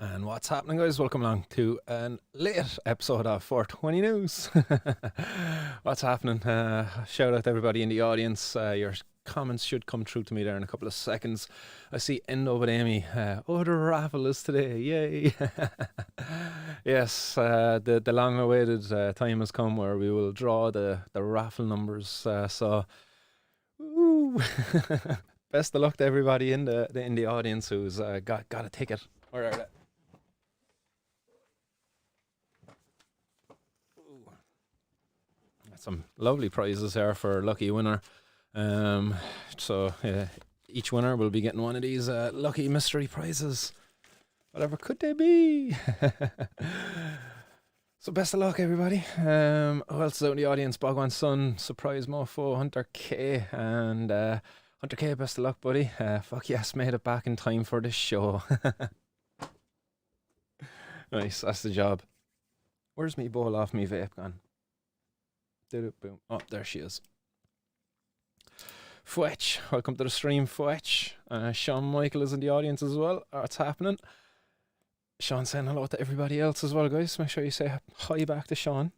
And what's happening, guys? Welcome along to a late episode of 420 News. What's happening? Shout out to everybody in the audience. Your comments should come through to me there in a couple of seconds. I see Endo with Amy. The raffle is today. Yay! Yes, the long-awaited time has come where we will draw the raffle numbers. Woo! Best of luck to everybody in the audience who's got a ticket. Where are they? Some lovely prizes here for lucky winner. So each winner will be getting one of these lucky mystery prizes. Whatever could they be? So best of luck, everybody. Who else is out in the audience? Bogwan's son, Surprise Mofo, Hunter K, and Hunter K. Best of luck, buddy. Fuck yes, made it back in time for this show. Nice, that's the job. Where's me bowl off me vape gone? Boom. Oh, there she is. Fwetch, welcome to the stream, Fwetch. Sean Michael is in the audience as well. What's happening? Sean saying hello to everybody else as well, guys. Make sure you say hi back to Sean.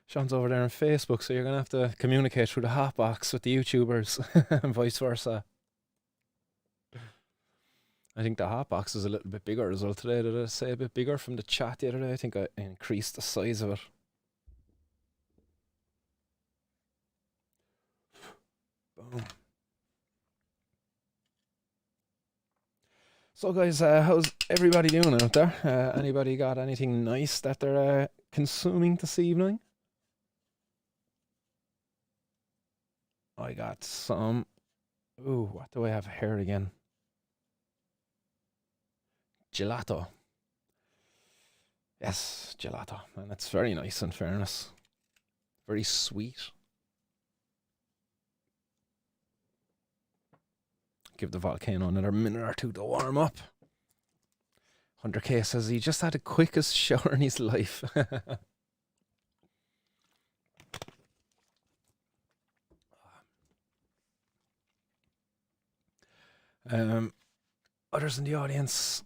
Sean's over there on Facebook, so you're going to have to communicate through the Hotbox with the YouTubers and vice versa. I think the Hotbox is a little bit bigger as well today. Did I say a bit bigger from the chat the other day? I think I increased the size of it. Boom. So guys, how's everybody doing out there? Anybody got anything nice that they're consuming this evening? I got some. Ooh, what do I have here again? Gelato. Yes, gelato. And it's very nice in fairness. Very sweet. Give the volcano another minute or two to warm up. 100k says he just had the quickest shower in his life. Others in the audience.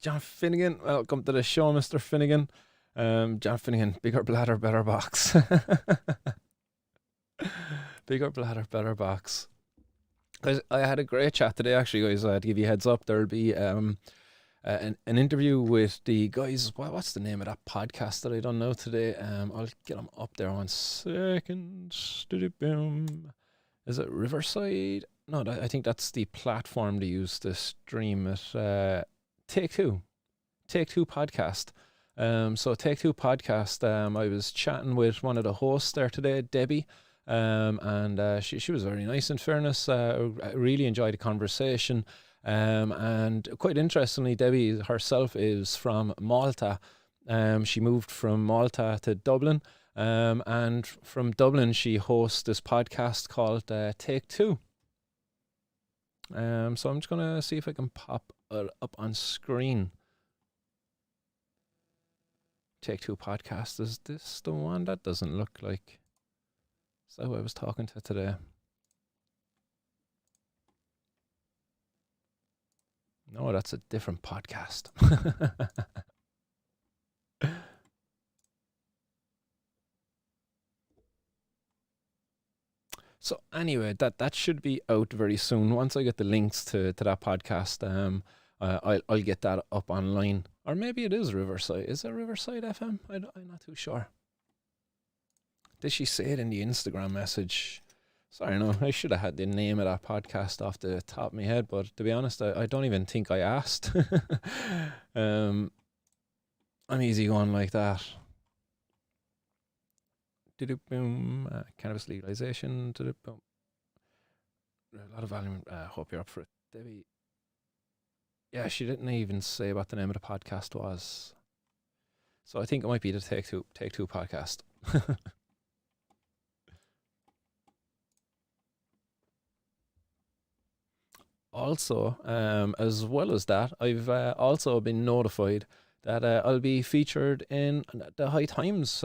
John Finnegan, welcome to the show, Mr. Finnegan. John Finnegan, bigger bladder, better box. Bigger bladder, better box. Guys, I had a great chat today, actually, guys. To give you a heads up, there'll be an interview with the guys. What's the name of that podcast that I don't know today? I'll get them up there 1 second. Is it Riverside? No, I think that's the platform they use to stream it. Take Two podcast. So Take Two podcast. I was chatting with one of the hosts there today, Debbie. And she was very nice, in fairness. I really enjoyed the conversation. And quite interestingly, Debbie herself is from Malta. She moved from Malta to Dublin. And from Dublin, she hosts this podcast called Take Two. So I'm just going to see if I can pop it up on screen. Take Two podcast. Is this the one? That doesn't look like... Is that who I was talking to today? No, that's a different podcast. So anyway, that should be out very soon. Once I get the links to that podcast, I'll get that up online. Or maybe it is Riverside. Is it Riverside FM? I'm not too sure. Did she say it in the Instagram message? Sorry, no, I should have had the name of that podcast off the top of my head, but to be honest, I don't even think I asked. I'm easy going like that. Boom, cannabis legalization. Boom. A lot of volume. Hope you're up for it, Debbie. Yeah, she didn't even say what the name of the podcast was, so I think it might be the Take Two podcast. Also, as well as that, I've also been notified that I'll be featured in the High Times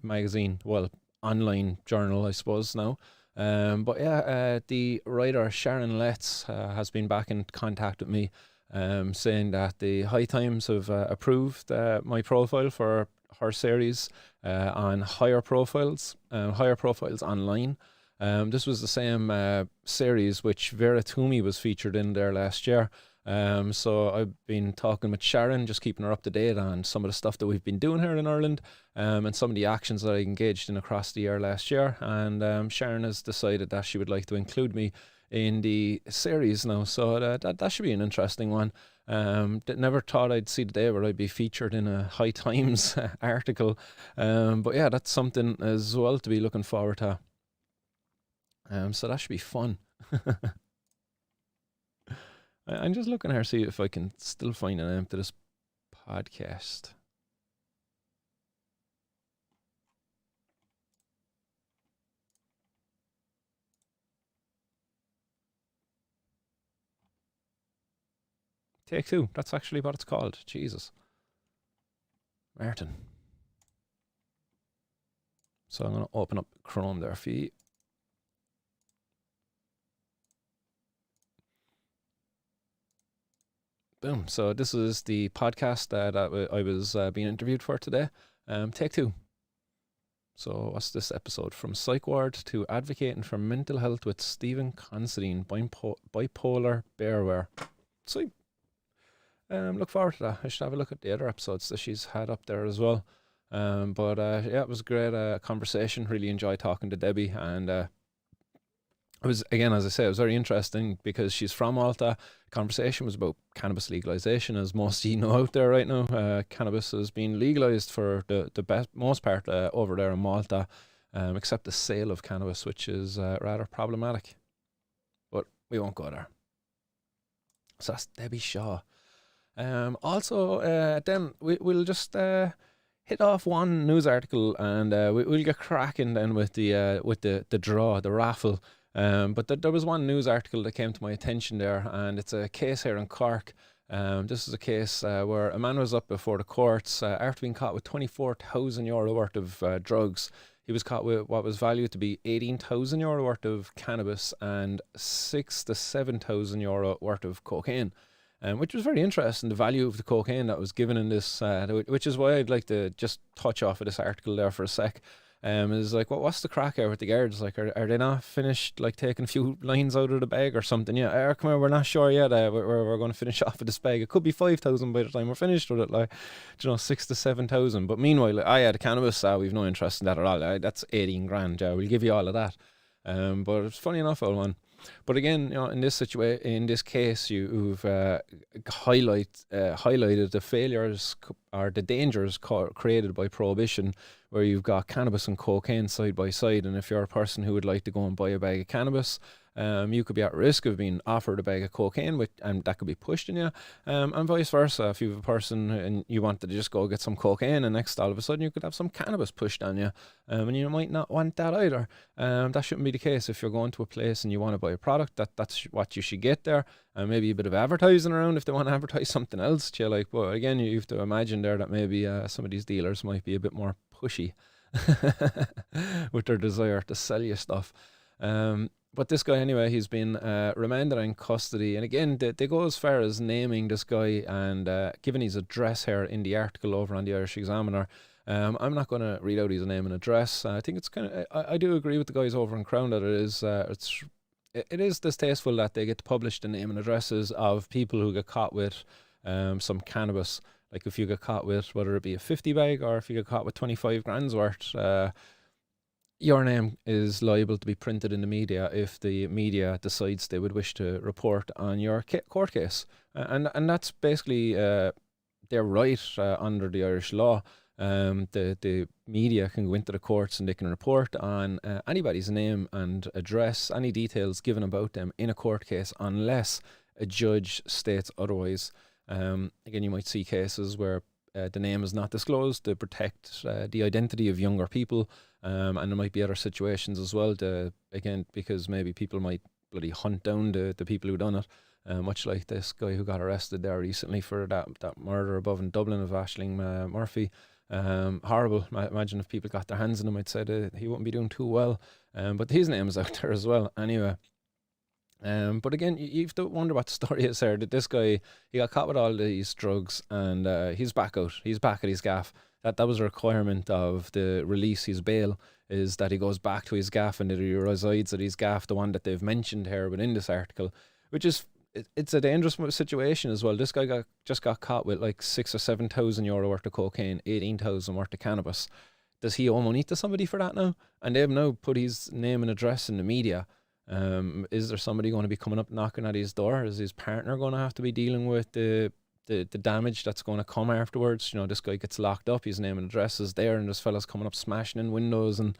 magazine, well, online journal, I suppose now. But yeah, the writer Sharon Letts has been back in contact with me saying that the High Times have approved my profile for her series on higher profiles online. This was the same series which Vera Toomey was featured in there last year. So I've been talking with Sharon, just keeping her up to date on some of the stuff that we've been doing here in Ireland, and some of the actions that I engaged in across the year last year. And Sharon has decided that she would like to include me in the series now, so that should be an interesting one. Never thought I'd see the day where I'd be featured in a High Times article, but yeah, that's something as well to be looking forward to. So that should be fun. I'm just looking here, see if I can still find a name to this podcast. Take Two, that's actually what it's called. Jesus. Martin. So I'm going to open up Chrome there for you. Boom. So this is the podcast that I was being interviewed for today. Take Two. So what's this episode? From Psych Ward to Advocating for Mental Health with Stephen Considine, Bipolar Bearware. So look forward to that. I should have a look at the other episodes that she's had up there as well. But yeah, it was a great conversation. Really enjoyed talking to Debbie, and it was, again, as I say, it was very interesting because she's from Malta. Conversation was about cannabis legalization, as most of you know out there right now. Cannabis has been legalized for the most part over there in Malta, except the sale of cannabis, which is rather problematic. But we won't go there. So that's Debbie Shaw. Also, then we'll just hit off one news article, and we'll get cracking then with the draw, the raffle. But there was one news article that came to my attention there, and it's a case here in Cork. This is a case where a man was up before the courts after being caught with €24,000 worth of drugs. He was caught with what was valued to be €18,000 worth of cannabis and €6,000 to €7,000 worth of cocaine. Which was very interesting, the value of the cocaine that was given in this, which is why I'd like to just touch off of this article there for a sec. Is like, what's the crack out with the guards? Like, are they not finished, like, taking a few lines out of the bag or something? Yeah, come here, we're not sure yet. We're going to finish off with this bag. It could be 5,000 by the time we're finished with it, like, 6,000 to 7,000. But meanwhile, the cannabis, we've no interest in that at all. That's 18 grand. We'll give you all of that. But it's funny enough, old man. But again, in this situation, in this case, you've highlighted the failures or the dangers created by prohibition, where you've got cannabis and cocaine side by side. And if you're a person who would like to go and buy a bag of cannabis, you could be at risk of being offered a bag of cocaine, and that could be pushed on you, and vice versa. If you have a person and you wanted to just go get some cocaine, and next all of a sudden you could have some cannabis pushed on you, and you might not want that either. That shouldn't be the case. If you're going to a place and you want to buy a product, that's what you should get there. And maybe a bit of advertising around if they want to advertise something else to you. Like, well, again, you have to imagine there that maybe some of these dealers might be a bit more pushy with their desire to sell you stuff. But this guy, anyway, he's been remanded in custody. And again, they go as far as naming this guy and giving his address here in the article over on the Irish Examiner. I'm not going to read out his name and address. I think it's kind of, I do agree with the guys over in Crown that it is distasteful that they get to publish the name and addresses of people who get caught with some cannabis. Like, if you get caught with, whether it be a 50 bag or if you get caught with 25 grand's worth, your name is liable to be printed in the media if the media decides they would wish to report on your court case. And that's basically their right under the Irish law. The media can go into the courts and they can report on anybody's name and address, any details given about them in a court case, unless a judge states otherwise. Again, you might see cases where the name is not disclosed to protect the identity of younger people, and there might be other situations as well, again, because maybe people might bloody hunt down the people who done it, much like this guy who got arrested there recently for that murder above in Dublin of Aisling Murphy. Horrible. Imagine if people got their hands on him, I'd say that he wouldn't be doing too well, but his name is out there as well. Anyway, But again, you have to wonder what the story is here. That this guy, he got caught with all these drugs, and he's back out. He's back at his gaff. That was a requirement of the release. His bail is that he goes back to his gaff and that he resides at his gaff, the one that they've mentioned here within this article, which is it's a dangerous situation as well. This guy just got caught with like 6 or 7 thousand euro worth of cocaine, 18,000 worth of cannabis. Does he owe money to somebody for that now? And they've now put his name and address in the media. Is there somebody going to be coming up knocking at his door? Is his partner going to have to be dealing with the damage that's going to come afterwards? You know, this guy gets locked up, his name and address is there, and this fella's coming up smashing in windows and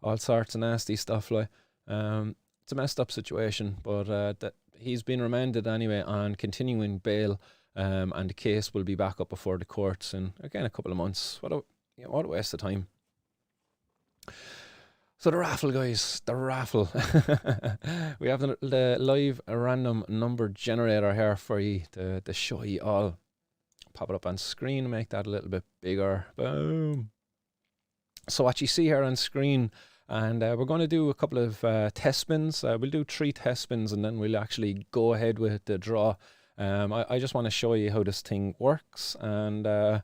all sorts of nasty stuff. Like, it's a messed up situation, but that he's been remanded anyway on continuing bail, and the case will be back up before the courts in again a couple of months. What a waste of time. So the raffle, guys, the raffle. We have the live random number generator here for you to show you all. Pop it up on screen, make that a little bit bigger. Boom. So what you see here on screen, and we're going to do a couple of test spins. We'll do 3 test spins, and then we'll actually go ahead with the draw. I just want to show you how this thing works, and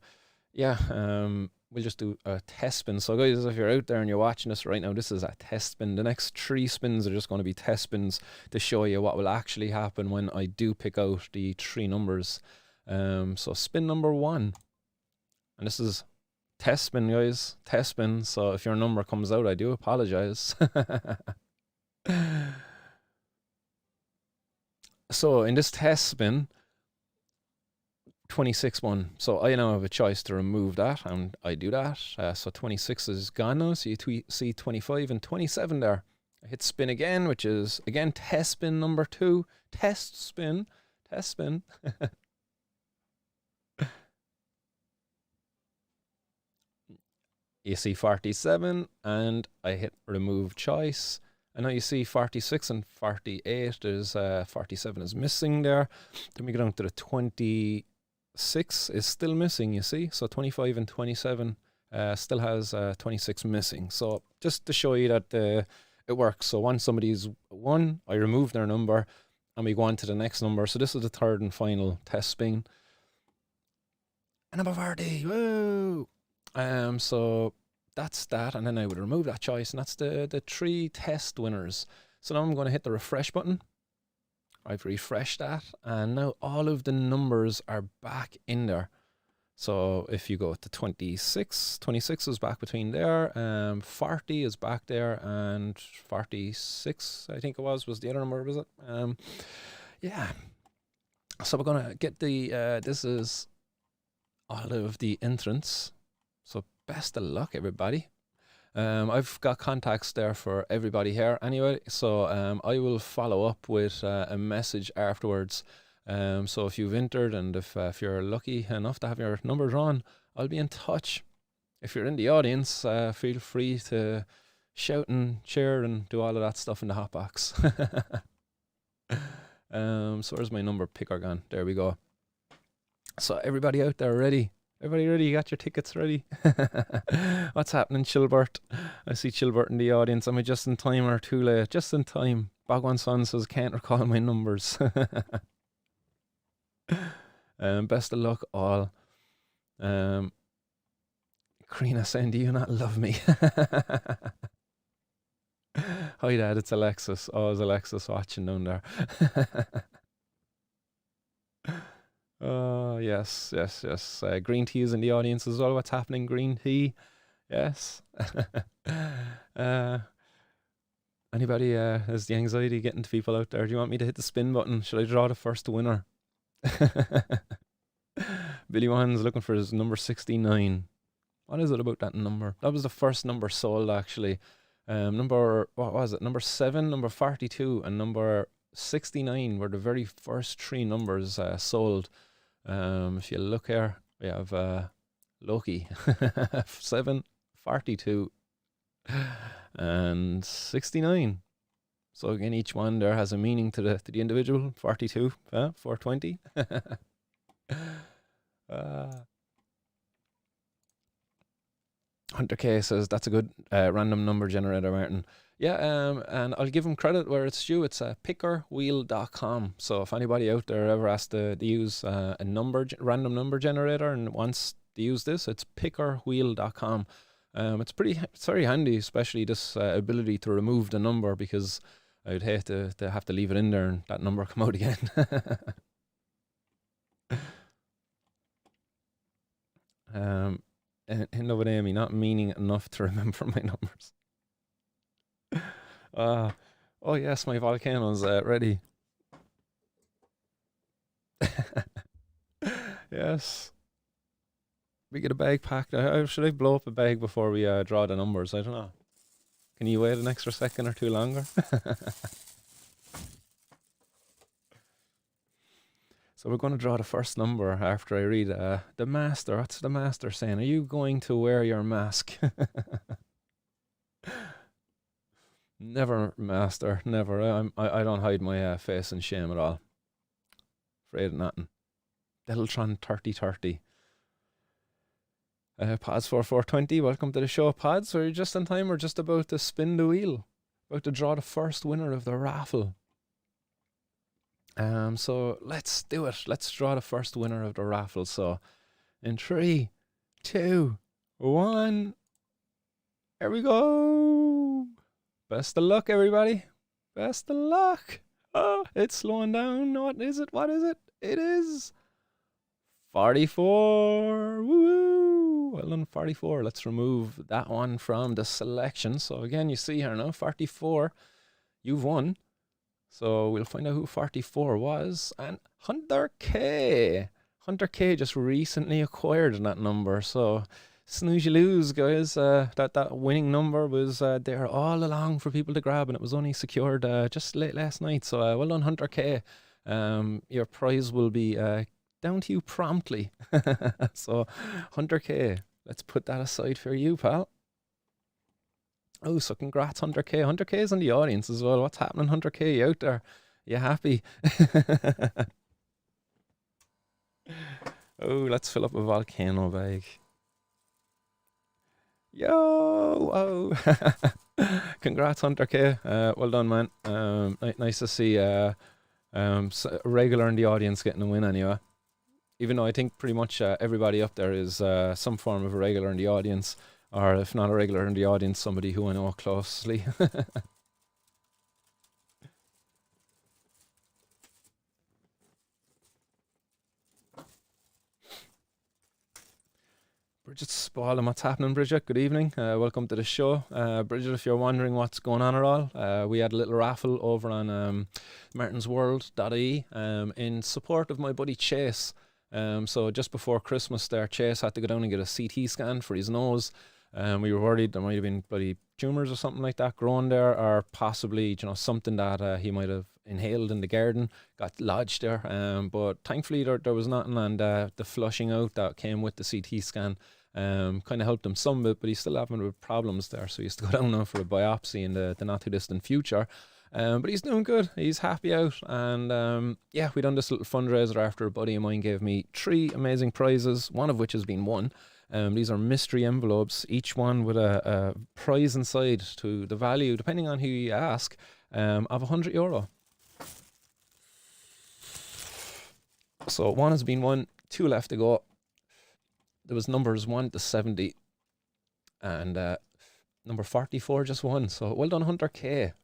we'll just do a test spin. So guys, if you're out there and you're watching this right now, this is a test spin. The next 3 spins are just going to be test spins to show you what will actually happen when I do pick out the 3 numbers. So spin number 1. And this is test spin, guys. Test spin. So if your number comes out, I do apologize. So in this test spin, 26 1. So I now have a choice to remove that, and I do that. So 26 is gone now. So you see 25 and 27 there. I hit spin again, which is again test spin number 2. Test spin. Test spin. You see 47, and I hit remove choice. And now you see 46 and 48. There's 47 is missing there. Then we go down to the 26 is still missing, you see. So 25 and 27 still has 26 missing. So just to show you that it works. So once somebody's won, I remove their number and we go on to the next number. So this is the 3rd and final test spin. And number 40, woo! So that's that, and then I would remove that choice, and that's the 3 test winners. So now I'm going to hit the refresh button. I've refreshed that, and now all of the numbers are back in there. So if you go to 26 is back between there, 40 is back there, and 46, I think it was the other number, was it? Yeah. So we're going to get the, this is all of the entrants. So best of luck, everybody. I've got contacts there for everybody here anyway, so I will follow up with a message afterwards. So if you've entered, and if you're lucky enough to have your number drawn, I'll be in touch. If you're in the audience, feel free to shout and cheer and do all of that stuff in the hotbox. So where's my number picker gone? There we go. So everybody out there ready? Everybody ready? You got your tickets ready? What's happening, Chilbert? I see Chilbert in the audience. Am I just in time or too late? Just in time. Bogwan Son says, can't recall my numbers. Best of luck, all. Karina saying, do you not love me? Hi, Dad. It's Alexis. Oh, is Alexis watching down there? Oh, yes. Green tea is in the audience as well. What's happening, green tea? Yes. Anybody has the anxiety getting to people out there? Do you want me to hit the spin button? Should I draw the first winner? Billy Wan's looking for his number 69. What is it about that number? That was the first number sold, actually. What was it? Number 7, number 42, and number 69 were the very first 3 numbers sold. If you look here, we have Loki, 7, 42, and 69. So again, each one there has a meaning to the individual. 42, 420. Hunter K says that's a good random number generator, Martin. Yeah, and I'll give him credit where it's due. It's pickerwheel.com. So if anybody out there ever has to use a random number generator and wants to use this, it's pickerwheel.com. It's very handy, especially this ability to remove the number, because I'd hate to have to leave it in there and that number come out again. End of Amy, not meaning enough to remember my numbers. Oh yes, my volcano's ready. Yes. We get a bag packed. Should I blow up a bag before we draw the numbers? I don't know. Can you wait an extra second or two longer? So we're going to draw the first number after I read the master. What's the master saying? Are you going to wear your mask? Never, master. Never. I don't hide my face in shame at all. Afraid of nothing. Deltron 3030. Pods 4420, welcome to the show, Pods. Are you just in time? We're just about to spin the wheel. About to draw the first winner of the raffle. So let's do it. Let's draw the first winner of the raffle. So in 3, 2, 1. There we go. Best of luck, everybody. Best of luck. Oh, it's slowing down. What is it? It is 44. Woo! Well done, 44. Let's remove that one from the selection. So again, you see here now, 44. You've won. So we'll find out who 44 was. And Hunter K. Hunter K just recently acquired that number. So snooze you lose, guys. That winning number was there all along for people to grab, and it was only secured just late last night. So well done, Hunter K. Your prize will be down to you promptly. So Hunter K, let's put that aside for you, pal. Oh, so congrats, Hunter K. Hunter K is in the audience as well. What's happening, Hunter K? You out there? You happy? Oh, let's fill up a volcano bag. Yo! Oh! Congrats, Hunter K. Well done, man. Nice to see a regular in the audience getting a win anyway. Even though I think pretty much everybody up there is some form of a regular in the audience. Or if not a regular in the audience, somebody who I know closely. Bridget Spalding, what's happening, Bridget? Good evening. Welcome to the show. Bridget, if you're wondering what's going on at all, we had a little raffle over on martinsworld.ie in support of my buddy Chase. So just before Christmas there, Chase had to go down and get a CT scan for his nose. We were worried there might have been bloody tumours or something like that growing there, or possibly, something that he might have inhaled in the garden, got lodged there. But thankfully there was nothing, and the flushing out that came with the CT scan kind of helped him some bit, but he's still having with problems there, so he has to go down now for a biopsy in the not too distant future. But he's doing good. He's happy out, and yeah, we done this little fundraiser after a buddy of mine gave me 3 amazing prizes, one of which has been won. These are mystery envelopes, each one with a prize inside to the value, depending on who you ask, of €100. So 1 has been won, 2 left to go. There was numbers 1 to 70, and number 44 just won. So well done, Hunter K.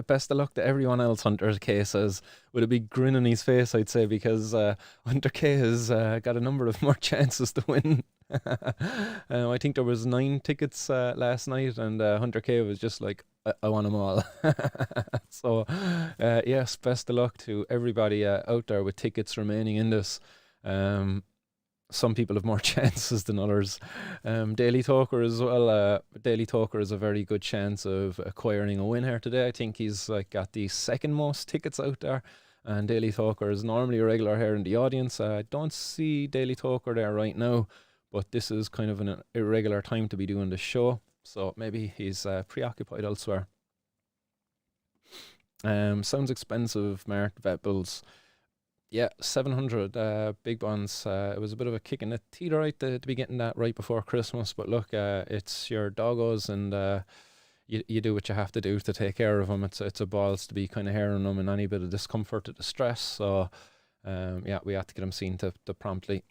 Best of luck to everyone else, Hunter K says, with a big grin on his face, I'd say, because Hunter K has got a number of more chances to win. I think there was 9 tickets last night, and Hunter K was just like, I want them all. So yes, best of luck to everybody out there with tickets remaining in this. Some people have more chances than others. Daily Talker as well. Daily Talker is a very good chance of acquiring a win here today. I think he's got the second most tickets out there, and Daily Talker is normally a regular here in the audience. I don't see Daily Talker there right now, but this is kind of an irregular time to be doing the show, so maybe he's preoccupied elsewhere. Sounds expensive, Mart Vet Bills. Yeah, 700 big buns. It was a bit of a kick in the teeth, right, to be getting that right before Christmas. But look, it's your doggos, and you do what you have to do to take care of them. It's a balls to be kind of hearing them in any bit of discomfort or distress. So yeah, we had to get them seen to promptly.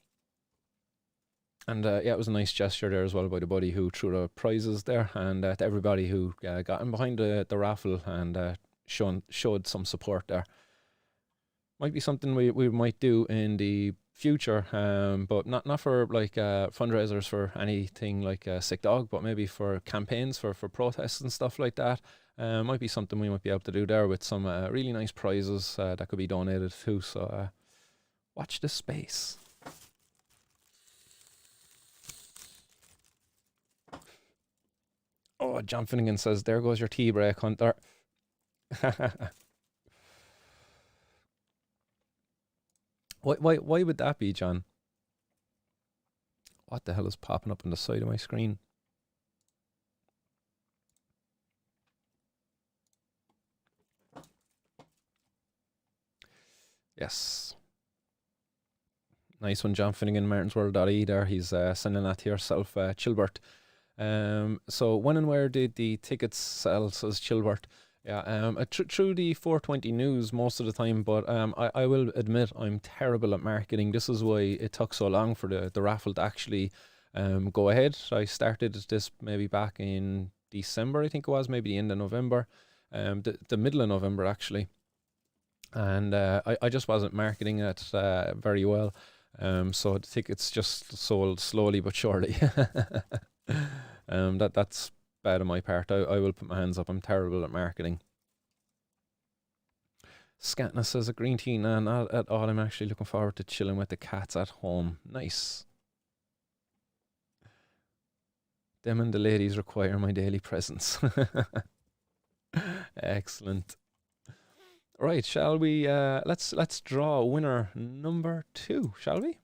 And yeah, it was a nice gesture there as well by the buddy who threw the prizes there, and to everybody who got in behind the raffle and showed some support there. Might be something we might do in the future, but not for like fundraisers for anything like Sick Dog, but maybe for campaigns for protests and stuff like that. Might be something we might be able to do there with some really nice prizes that could be donated too. So watch this space. Oh, John Finnegan says, "There goes your tea break, Hunter." Why would that be, John? What the hell is popping up on the side of my screen? Yes. Nice one, John Finnegan, martinsworld.ie there. He's sending that to yourself, Chilbert. So when and where did the tickets sell, says Chilbert? Yeah, through the 420 news most of the time, but I will admit I'm terrible at marketing. This is why it took so long for the raffle to actually go ahead. I started this maybe back in December, I think it was, maybe the end of November, the middle of November actually. And I just wasn't marketing it very well. So the tickets just sold slowly but surely. That's bad on my part. I will put my hands up. I'm terrible at marketing. Scatness says a green tea. Nah, not at all. I'm actually looking forward to chilling with the cats at home. Nice. Them and the ladies require my daily presence. Excellent. Right, shall we? Let's draw winner number 2, shall we?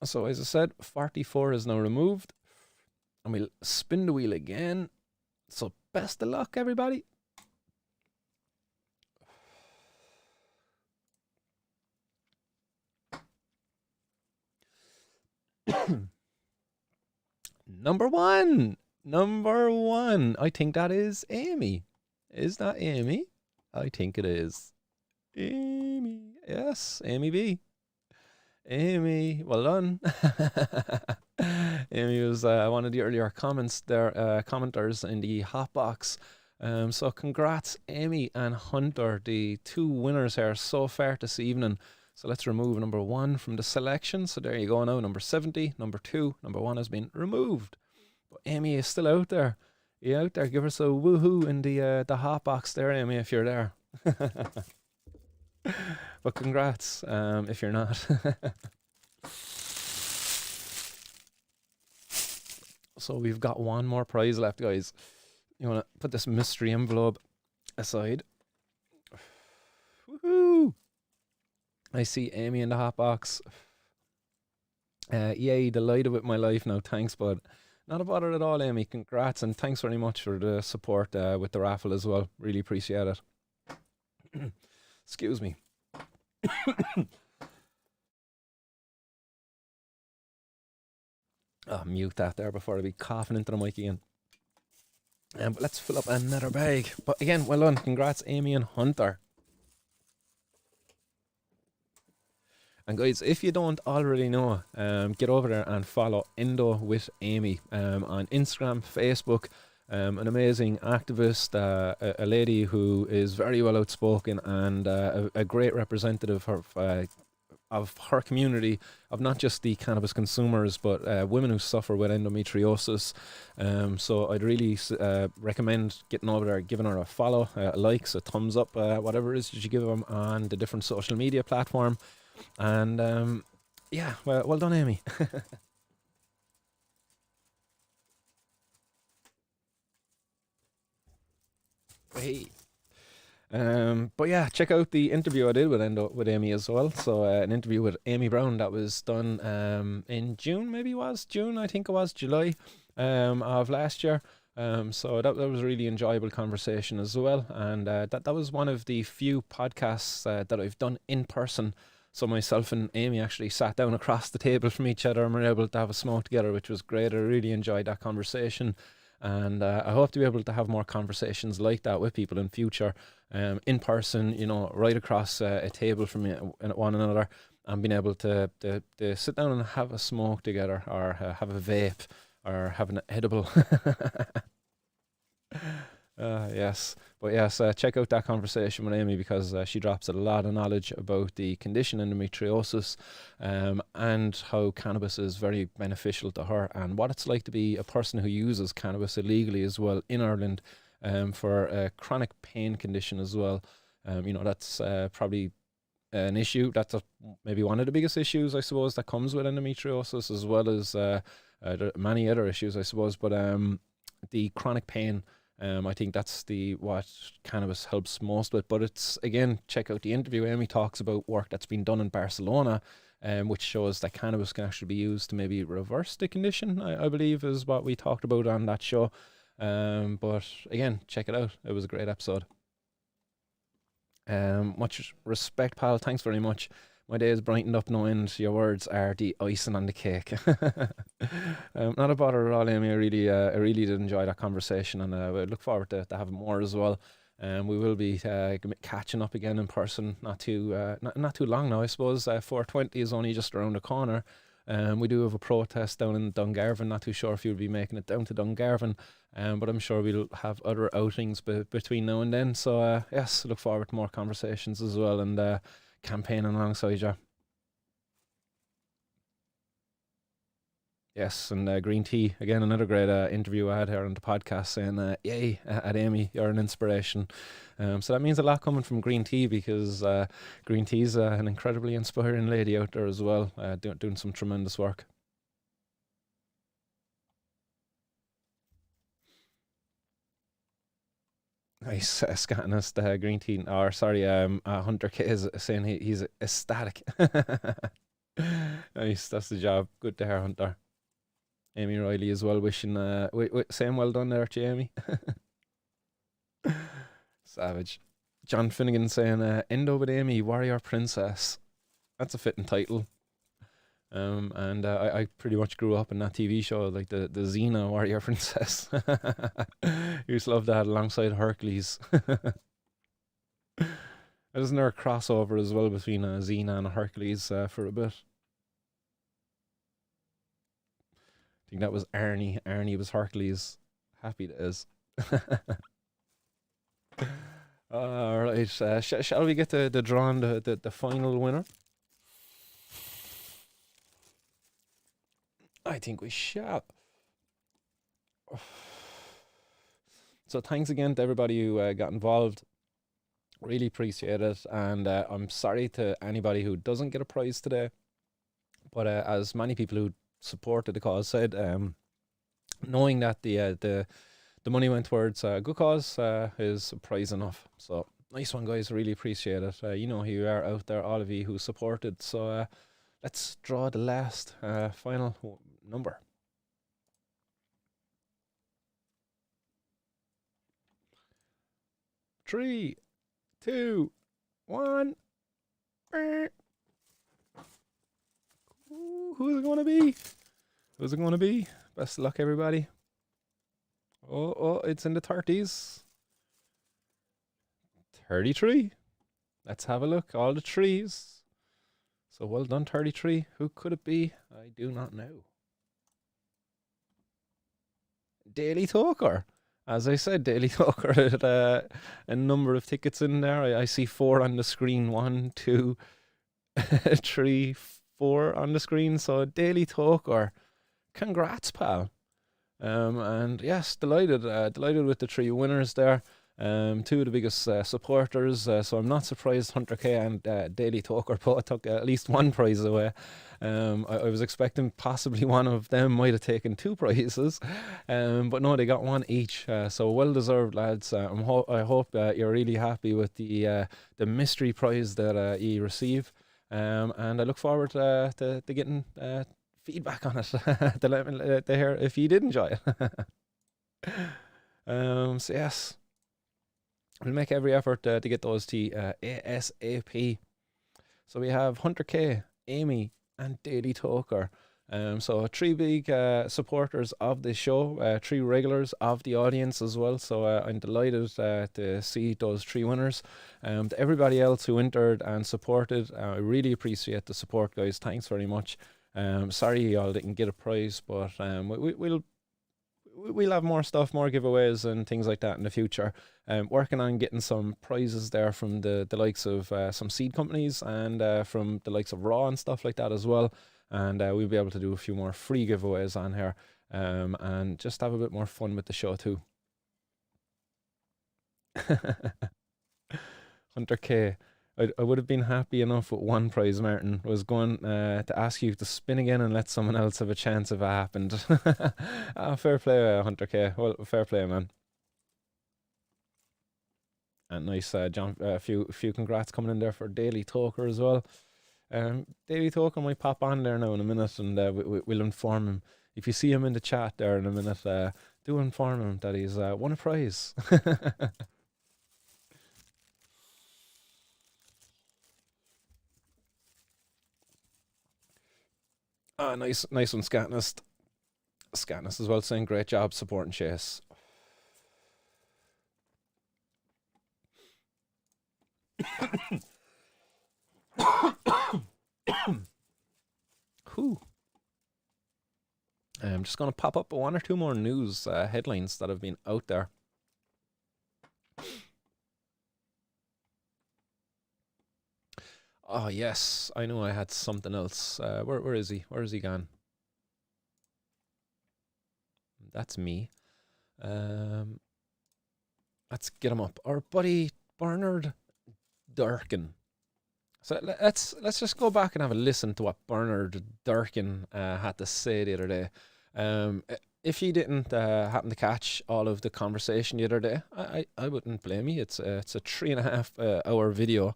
So as I said, 44 is now removed, and we'll spin the wheel again. So best of luck, everybody. Number one. I think that is Amy. Is that Amy? I think it is. Amy. Yes, Amy B. Amy, well done. Amy was one of the earlier commenters in the Hotbox. So congrats, Amy and Hunter, the 2 winners here so far this evening. So let's remove number 1 from the selection. So there you go now, number 70, number 2, number 1 has been removed. But Amy is still out there. You out there? Give us a woohoo in the Hotbox there, Amy, if you're there. But congrats if you're not. So we've got one more prize left, guys. You want to put this mystery envelope aside. Woohoo! I see Amy in the Hotbox. Yay, delighted with my life now. Thanks, bud. Not a bother at all, Amy. Congrats, and thanks very much for the support with the raffle as well. Really appreciate it. Excuse me. Oh, mute that there before I be coughing into the mic again. But let's fill up another bag. But again, well done. Congrats, Amy and Hunter. And guys, if you don't already know, get over there and follow Endo with Amy on Instagram, Facebook. An amazing activist, a lady who is very well outspoken and a great representative of her community, of not just the cannabis consumers, but women who suffer with endometriosis. So I'd really recommend getting over there, giving her a follow, likes, a thumbs up, whatever it is that you give them on the different social media platform. And yeah, well done, Amy. Hey. But yeah, check out the interview I did with Amy as well. So an interview with Amy Brown that was done in June, maybe it was June, I think it was July of last year. So that was a really enjoyable conversation as well, and that was one of the few podcasts that I've done in person. So myself and Amy actually sat down across the table from each other and were able to have a smoke together, which was great. I really enjoyed that conversation, and I hope to be able to have more conversations like that with people in future, in person. Right across a table from one another, and being able to sit down and have a smoke together, or have a vape, or have an edible. Yes, but yes, check out that conversation with Amy, because she drops a lot of knowledge about the condition endometriosis, and how cannabis is very beneficial to her, and what it's like to be a person who uses cannabis illegally as well in Ireland, for a chronic pain condition as well. That's probably an issue. That's maybe one of the biggest issues, I suppose, that comes with endometriosis, as well as many other issues, I suppose. But the chronic pain, I think that's what cannabis helps most with. But it's, again, check out the interview. Amy talks about work that's been done in Barcelona, which shows that cannabis can actually be used to maybe reverse the condition, I believe is what we talked about on that show. But again, check it out. It was a great episode. Much respect, pal. Thanks very much. My day is brightened up knowing your words are the icing on the cake. Not a bother at all, Amy. I really did enjoy that conversation, and I look forward to having more as well. We will be catching up again in person not too long now, I suppose. 420 is only just around the corner. We do have a protest down in Dungarvan. Not too sure if you'll be making it down to Dungarvan, but I'm sure we'll have other outings between now and then. So yes, look forward to more conversations as well, and campaigning alongside you. Yes, and green tea again. Another great interview I had here on the podcast, saying, "Yay, at Amy, you're an inspiration." So that means a lot coming from green tea, because green tea's an incredibly inspiring lady out there as well, doing some tremendous work. Nice, Scatanist, green tea, or sorry, Hunter K is saying he's ecstatic. Nice, that's the job. Good to hear, Hunter. Amy Riley as well, wishing, saying well done there to you, Amy. Savage. John Finnegan saying, Endo with Amy, Warrior Princess. That's a fitting title. And I pretty much grew up in that TV show, like the Xena Warrior Princess. Used to love that alongside Hercules. Isn't there a crossover as well between Xena and Hercules for a bit? I think that was Arnie. Arnie was Hercules. Happy days. All right. Shall we get the drawing the final winner? I think we shall. So thanks again to everybody who got involved. Really appreciate it, and I'm sorry to anybody who doesn't get a prize today. But as many people who supported the cause said, knowing that the money went towards a good cause is a prize enough. So nice one, guys. Really appreciate it. You know who you are out there, all of you who supported. So let's draw the last final number. 3, 2, 1. Who's it going to be? Who's it going to be? Best of luck, everybody. Oh, it's in the 30s. 33. Let's have a look. All the trees. So well done, 33. Who could it be? I do not know. Daily Talker. As I said, Daily Talker had a number of tickets in there. I see 4 on the screen. 1, 2, 3, 4 on the screen. So Daily Talker, congrats, pal. And yes, delighted with the 3 winners there. 2 of the biggest supporters, so I'm not surprised Hunter K and Daily Talker both took at least 1 prize away. I was expecting possibly one of them might have taken 2 prizes, but no, they got 1 each. So well deserved, lads. I hope that you're really happy with the mystery prize that you receive, and I look forward to getting feedback on it to hear if you did enjoy it. So yes, we'll make every effort to get those to you ASAP. So we have Hunter K, Amy, and Daily Toker. So three big supporters of the show, three regulars of the audience as well. So I'm delighted to see those three winners. To everybody else who entered and supported, I really appreciate the support, guys. Thanks very much. Sorry y'all didn't get a prize, but we'll have more stuff, more giveaways and things like that in the future. Working on getting some prizes there from the likes of some seed companies and from the likes of Raw and stuff like that as well. And we'll be able to do a few more free giveaways on here and just have a bit more fun with the show too. Hunter K. I would have been happy enough with one prize, Martin. Was going to ask you to spin again and let someone else have a chance if it happened. Fair play, Hunter K. Well, fair play, man. And nice, John. A few congrats coming in there for Daily Talker as well. Daily Talker might pop on there now in a minute, and we'll inform him. If you see him in the chat there in a minute, do inform him that he's won a prize. Ah, nice one, Scatnist. Scatness as well, saying great job supporting Chase. Whew. I'm just going to pop up one or two more news headlines that have been out there. Oh yes, I know I had something else. Where is he? Where is he gone? That's me. Um, let's get him up. Our buddy Bernard Durkin. So let's just go back and have a listen to what Bernard Durkin had to say the other day. If you didn't happen to catch all of the conversation the other day, I wouldn't blame you. It's a 3.5 hour video,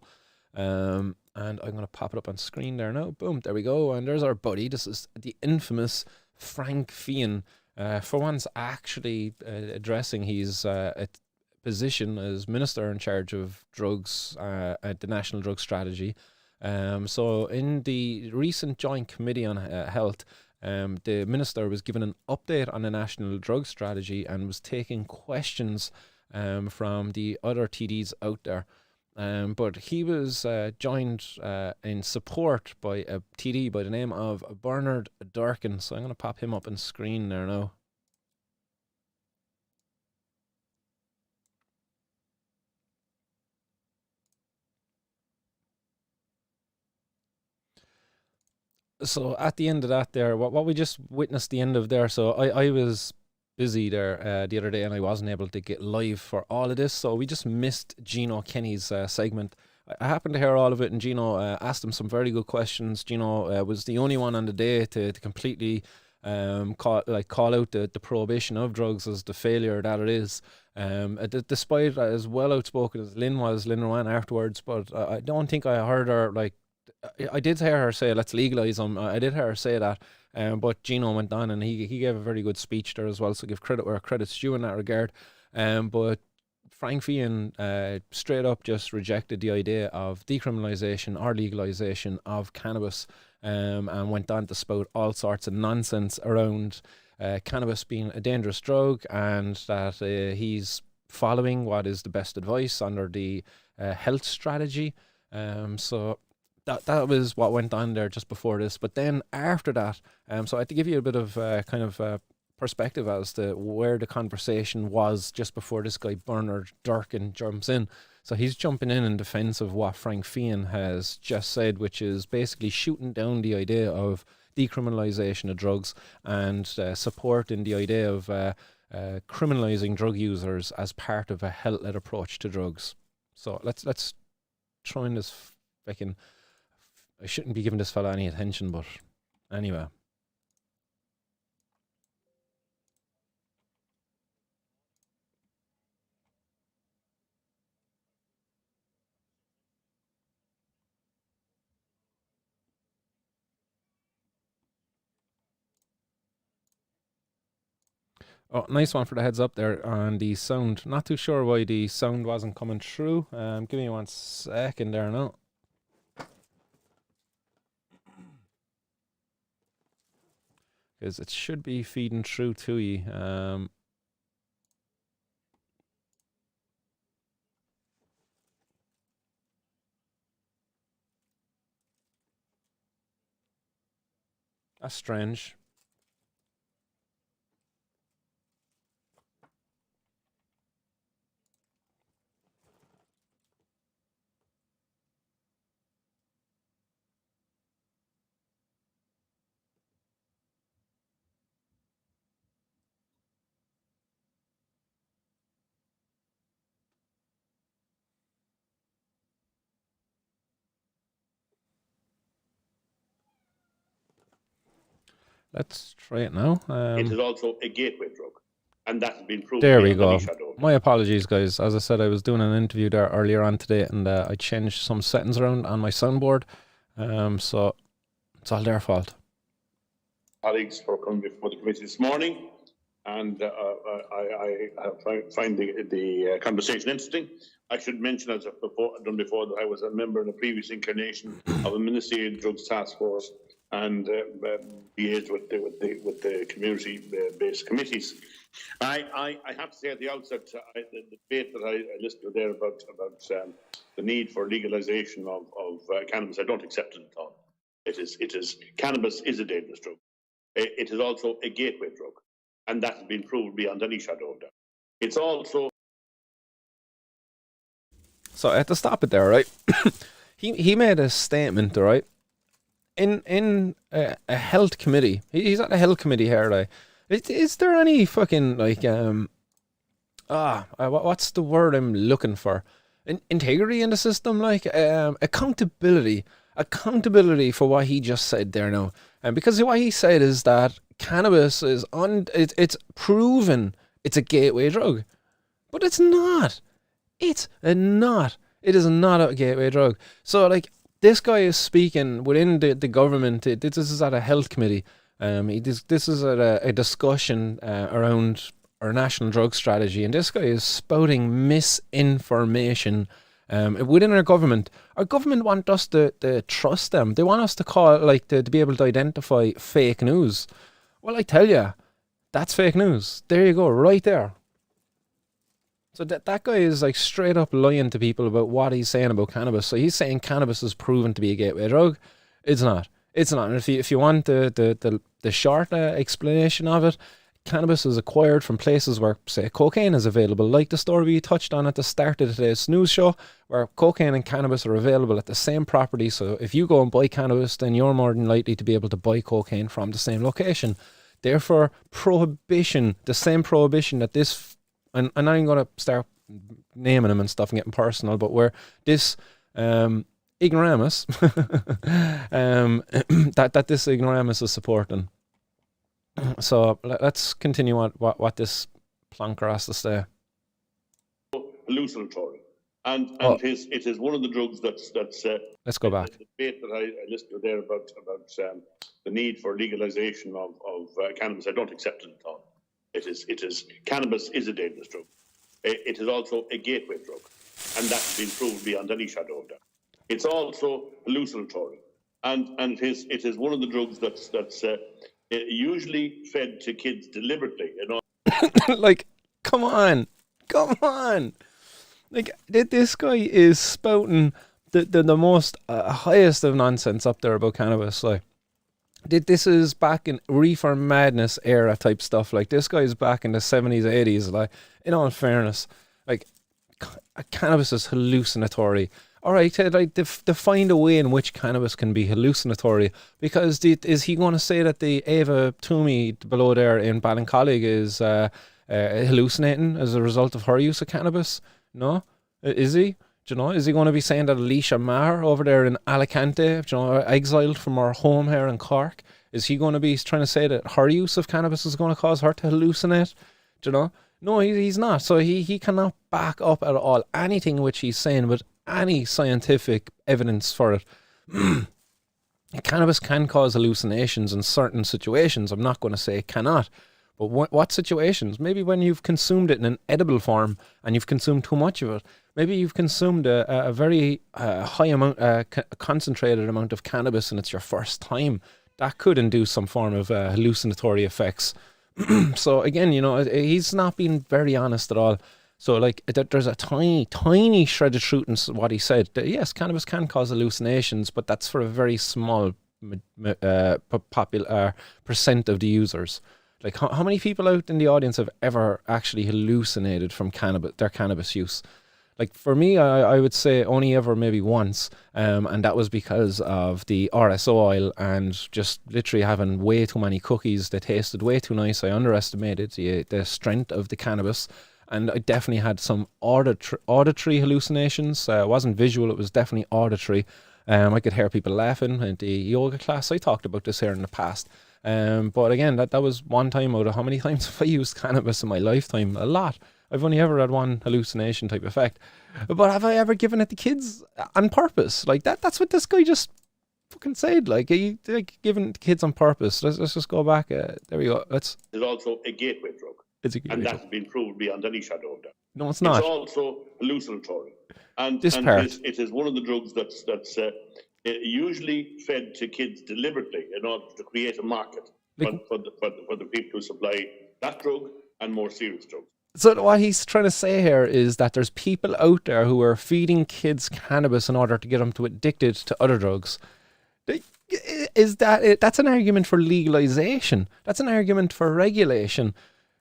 and I'm gonna pop it up on screen there now. Boom, there we go. And there's our buddy. This is the infamous Frank Fian. For once, actually addressing his position as minister in charge of drugs at the National Drug Strategy. So, in the recent Joint Committee on Health, the minister was given an update on the National Drug Strategy and was taking questions from the other TDs out there. But he was joined in support by a TD by the name of Bernard Durkin. So I'm going to pop him up on screen there now. So at the end of that there, what we just witnessed the end of there, so I was busy there the other day and I wasn't able to get live for all of this, so we just missed Gino Kenny's segment. I happened to hear all of it, and Gino asked him some very good questions. Gino was the only one on the day to completely call out the prohibition of drugs as the failure that it is. Despite as well outspoken as Lynn Rowan afterwards, but I don't think I heard her like I did hear her say let's legalize them. I did hear her say that, but Gino went on and he gave a very good speech there as well. So give credit where credit's due in that regard. But Frank Fian straight up just rejected the idea of decriminalisation or legalisation of cannabis, and went on to spout all sorts of nonsense around cannabis being a dangerous drug, and that he's following what is the best advice under the health strategy. So that was what went on there just before this. But then after that, so I had to give you a bit of perspective as to where the conversation was just before this guy Bernard Durkin jumps in. So he's jumping in defense of what Frank Fian has just said, which is basically shooting down the idea of decriminalisation of drugs and supporting the idea of criminalising drug users as part of a health-led approach to drugs. So let's try and this fucking. I shouldn't be giving this fella any attention, but anyway. Oh, nice one for the heads up there on the sound. Not too sure why the sound wasn't coming through. Give me 1 second there now. Because it should be feeding through to you. That's strange. Let's try it now. It is also a gateway drug, and that has been proven. There we go. My apologies, guys. As I said, I was doing an interview there earlier on today, and I changed some settings around on my soundboard. So it's all their fault. Colleagues for coming before the committee this morning, and I find the conversation interesting. I should mention, as I've done before, that I was a member in a previous incarnation of a ministerial drugs task force and liaised with the community-based committees. I have to say at the outset, the debate that I listened to there about the need for legalisation of cannabis, I don't accept it at all. Cannabis is a dangerous drug. It is also a gateway drug, and that has been proved beyond any shadow of doubt. It's also... So I had to stop it there, right? he made a statement, right? In a health committee. He's at a health committee here, right? Is there any fucking, like, what's the word I'm looking for? Integrity in the system, like, accountability for what he just said there now. And because what he said is that cannabis is it's proven it's a gateway drug, but it's not. It is not a gateway drug. So, like, this guy is speaking within the government. This is at a health committee. This is at a discussion around our national drug strategy, and this guy is spouting misinformation within our government. Our government want us to trust them. They want us to call, like, to be able to identify fake news. Well, I tell you, that's fake news. There you go, right there. So that guy is, like, straight up lying to people about what he's saying about cannabis. So he's saying cannabis is proven to be a gateway drug. It's not. It's not. And if you want the short explanation of it, cannabis is acquired from places where, say, cocaine is available, like the story we touched on at the start of today's news show, where cocaine and cannabis are available at the same property. So if you go and buy cannabis, then you're more than likely to be able to buy cocaine from the same location. Therefore, prohibition, the same prohibition that this, and I'm going to start naming them and stuff and getting personal, but where this ignoramus, that this ignoramus is supporting. So let's continue what this plonker has to say. Hallucinatory, and it is one of the drugs that's. Let's go back. The debate that I listened to there about the need for legalisation of cannabis, I don't accept it at all. Cannabis is a dangerous drug. It is also a gateway drug, and that has been proved beyond any shadow of doubt. It's also hallucinatory, and it is one of the drugs that's usually fed to kids deliberately. You know, like, come on. Like, this guy is spouting the most highest of nonsense up there about cannabis. Like, this is back in reefer madness era type stuff. Like, this guy is back in the 70s, 80s. Like, in all fairness, like, cannabis is hallucinatory. All right, like, to find a way in which cannabis can be hallucinatory, because is he going to say that the Ava Toomey below there in Ballincollig is hallucinating as a result of her use of cannabis? No? Is he? Do you know? Is he going to be saying that Alicia Maher over there in Alicante, do you know, exiled from her home here in Cork, is he going to be trying to say that her use of cannabis is going to cause her to hallucinate? Do you know? No, he's not. So he cannot back up at all anything which he's saying with any scientific evidence for it. Cannabis can cause hallucinations in certain situations. I'm not going to say it cannot, But what situations? Maybe when you've consumed it in an edible form and you've consumed too much of it. Maybe you've consumed a very high amount, concentrated amount of cannabis, and it's your first time. That could induce some form of hallucinatory effects. So again, he's not being very honest at all. So like, there's a tiny shred of truth in what he said. That, yes, cannabis can cause hallucinations, but that's for a very small popular percent of the users. Like, how many people out in the audience have ever actually hallucinated from their cannabis use? Like, for me, I would say only ever maybe once, and that was because of the RSO oil and just literally having way too many cookies. They tasted way too nice. I underestimated the strength of the cannabis, and I definitely had some auditory hallucinations. It wasn't visual, it was definitely auditory. I could hear people laughing in the yoga class. I talked about this here in the past. But again, that was one time out of how many times have I used cannabis in my lifetime? A lot. I've only ever had one hallucination type effect. But have I ever given it to kids on purpose? Like that's what this guy just fucking said. Like, giving it to kids on purpose. Let's just go back. There we go. It's also a gateway drug. It's a gateway and drug. That's been proved beyond any shadow of doubt. No, it's not. It's also hallucinatory. And it is one of the drugs that's usually fed to kids deliberately in order to create a market for the people who supply that drug and more serious drugs. So what he's trying to say here is that there's people out there who are feeding kids cannabis in order to get them to addicted to other drugs. That's an argument for legalization. That's an argument for regulation.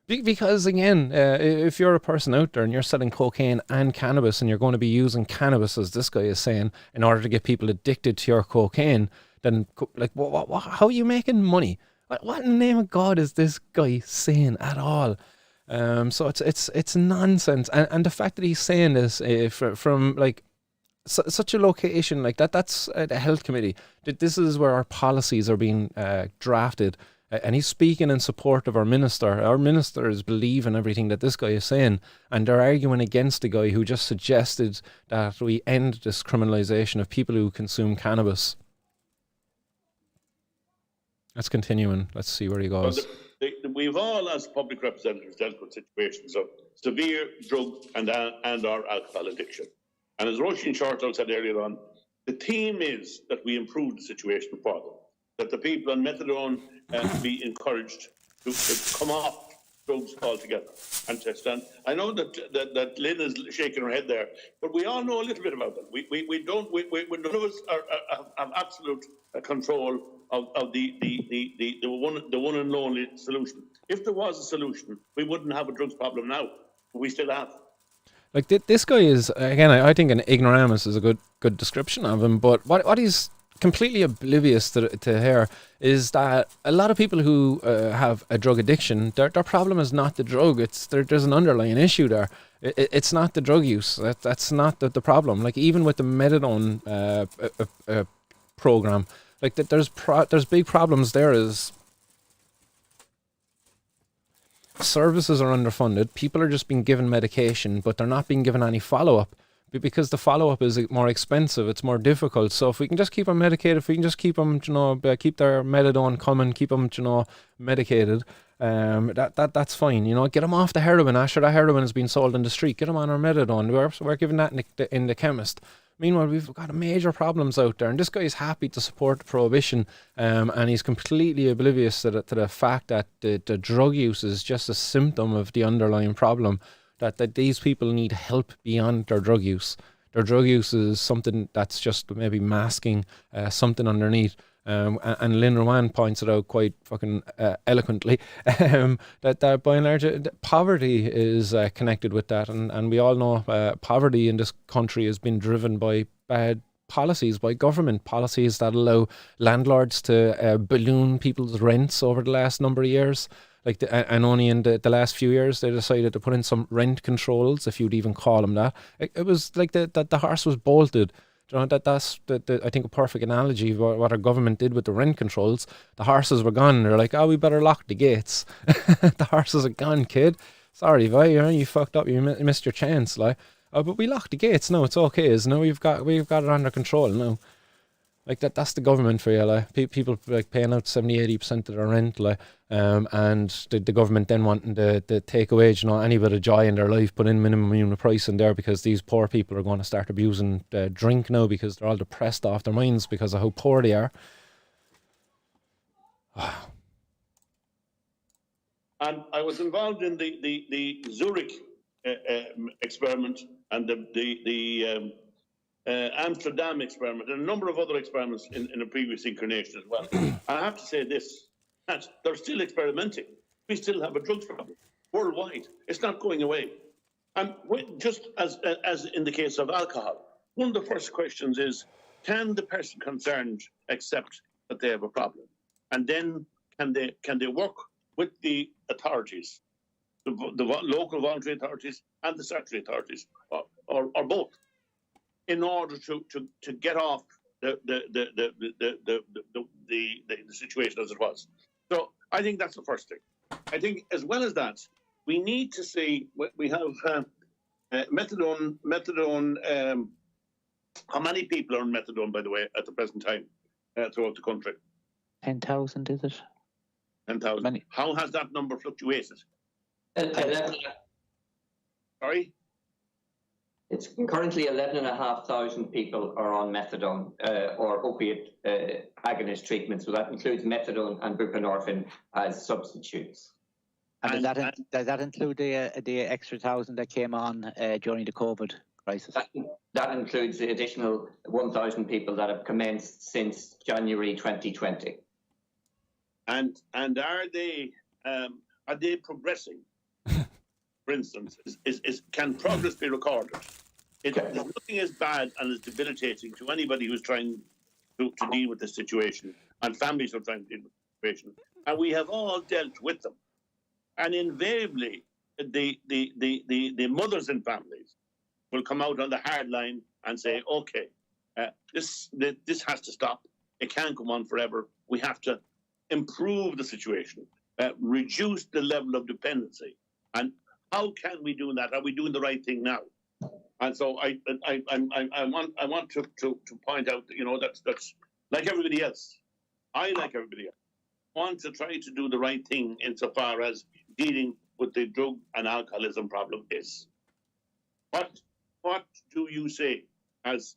Because again, if you're a person out there and you're selling cocaine and cannabis and you're going to be using cannabis, as this guy is saying, in order to get people addicted to your cocaine, then like, how are you making money? What in the name of God is this guy saying at all? So it's nonsense, and the fact that he's saying this from like such a location like that's the health committee. This is where our policies are being drafted. And he's speaking in support of our minister. Our minister is believing everything that this guy is saying, and they're arguing against the guy who just suggested that we end this criminalisation of people who consume cannabis. Let's continuing. Let's see where he goes. We've all, as public representatives, dealt with situations of severe drug and our alcohol addiction. And as Roisin Shortall said earlier on, the theme is that we improve the situation for them, that the people on methadone be encouraged to come off drugs altogether and to stand. I know that Lynn is shaking her head there, but we all know a little bit about them. We none of us have absolute control of the one and only solution. If there was a solution, we wouldn't have a drugs problem now. But we still have. Like this guy is, again, I think an ignoramus is a good description of him. But what he's completely oblivious to here is that a lot of people who have a drug addiction, their problem is not the drug. There's an underlying issue there. It's not the drug use. That's not the problem. Like even with the methadone program, like there's big problems there. Is services are underfunded. People are just being given medication, but they're not being given any follow-up. Because the follow-up is more expensive, it's more difficult. So if we can just keep them medicated, if we can just keep them, keep their methadone coming, keep them, medicated, that's fine. Get them off the heroin. After that heroin is being sold in the street, get them on our methadone. We're giving that in the chemist. Meanwhile, we've got major problems out there, and this guy is happy to support prohibition, and he's completely oblivious to the fact that the drug use is just a symptom of the underlying problem. That these people need help beyond their drug use. Their drug use is something that's just maybe masking something underneath. And Lynn Rowan points it out quite fucking eloquently, that by and large poverty is connected with that. And we all know poverty in this country has been driven by bad policies, by government policies that allow landlords to balloon people's rents over the last number of years. And only in the last few years they decided to put in some rent controls, if you'd even call them that. It was like the horse was bolted. That's I think a perfect analogy of what our government did with the rent controls. The horses were gone. They're like, we better lock the gates. The horses are gone, kid. Sorry, you fucked up. You missed your chance, but we locked the gates. No, it's okay. We've got it under control now. Like that's the government for you. Like people like paying out 70-80% of their rent, like, and the government then wanting to take away, any bit of joy in their life, put in minimum unit price in there, because these poor people are going to start abusing drink now, because they're all depressed off their minds because of how poor they are. And I was involved in the Zurich experiment and the Amsterdam experiment and a number of other experiments in a previous incarnation as well. I have to say this, that they're still experimenting. We still have a drugs problem worldwide. It's not going away. And just as in the case of alcohol, one of the first questions is, can the person concerned accept that they have a problem? And then can they work with the authorities, the local voluntary authorities and the statutory authorities, or both, in order to get off the situation as it was. So I think that's the first thing. I think as well as that, we need to see, we have methadone. How many people are on methadone, by the way, at the present time throughout the country? 10,000, is it? 10,000. How has that number fluctuated? 11. Sorry? It's currently 11,500 people are on methadone or opiate agonist treatment. So that includes methadone and buprenorphine as substitutes. And does that include the extra 1,000 that came on during the COVID crisis? That includes the additional 1,000 people that have commenced since January 2020. And are they progressing? For instance, can progress be recorded? There's nothing as bad and as debilitating to anybody who's trying to deal with the situation, and families are trying to deal with the situation. And we have all dealt with them. And invariably, the mothers and families will come out on the hard line and say, okay, this has to stop. It can't go on forever. We have to improve the situation, reduce the level of dependency. And how can we do that? Are we doing the right thing now? And so I want to point out that, that's like everybody else. I, like everybody else, want to try to do the right thing insofar as dealing with the drug and alcoholism problem is. What do you say as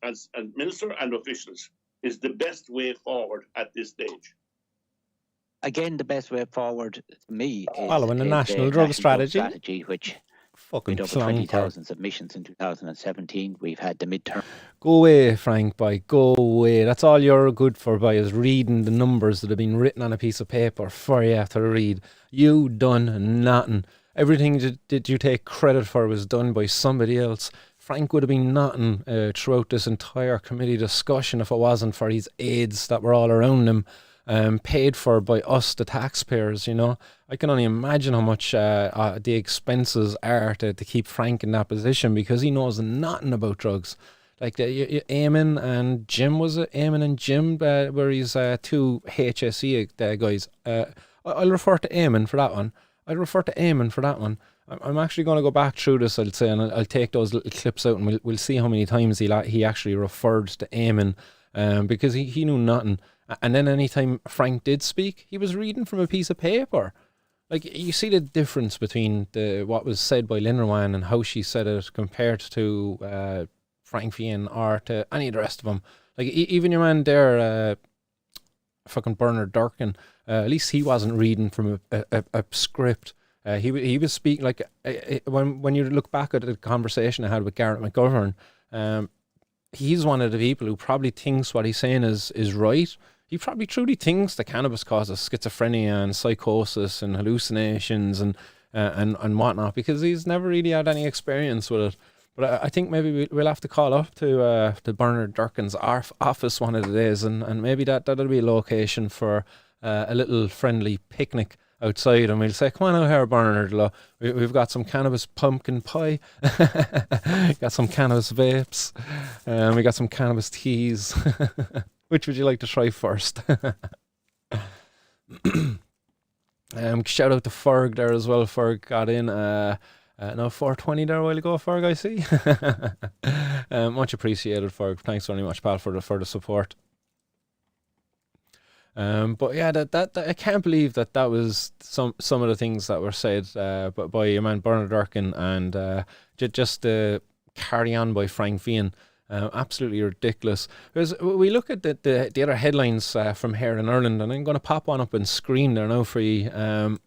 minister and officials is the best way forward at this stage? Again, the best way forward to me is following the national drug strategy, which fucking with over 20,000 submissions in 2017. We've had the midterm. Go away, Frank, boy. Go away. That's all you're good for, boy, is reading the numbers that have been written on a piece of paper for you to read. You done nothing. Everything that you take credit for was done by somebody else. Frank would have been nothing throughout this entire committee discussion if it wasn't for his aides that were all around him. Paid for by us, the taxpayers, I can only imagine how much the expenses are to keep Frank in that position, because he knows nothing about drugs. Like Eamon and Jim, was it? Eamon and Jim, were his two HSE guys. I'll refer to Eamon for that one. I'm actually going to go back through this, I'll say, and I'll take those little clips out, and we'll see how many times he actually referred to Eamon, because he knew nothing. And then anytime Frank did speak, he was reading from a piece of paper. Like, you see the difference between what was said by Lynn Rowan and how she said it compared to Frank Fian or to any of the rest of them. Like, even your man there, fucking Bernard Durkin, at least he wasn't reading from a script. He was speaking, like, when you look back at the conversation I had with Garrett McGovern, he's one of the people who probably thinks what he's saying is right. He probably truly thinks that cannabis causes schizophrenia and psychosis and hallucinations and whatnot, because he's never really had any experience with it. But I think maybe we'll have to call up to Bernard Durkin's office one of the days, and maybe that'll be a location for a little friendly picnic outside, and we'll say, come on out here, Bernard, we've got some cannabis pumpkin pie, got some cannabis vapes, we got some cannabis teas. Which would you like to try first? Shout out to Ferg there as well. Ferg got in 420 there a while ago, Ferg, I see. Much appreciated, Ferg. Thanks very much, pal, for the support. But yeah, that I can't believe that was some of the things that were said by your man Bernard Durkin, and just carry on by Frank Fian. Absolutely ridiculous. Because we look at the other headlines from here in Ireland, and I'm going to pop one up on screen there now for you.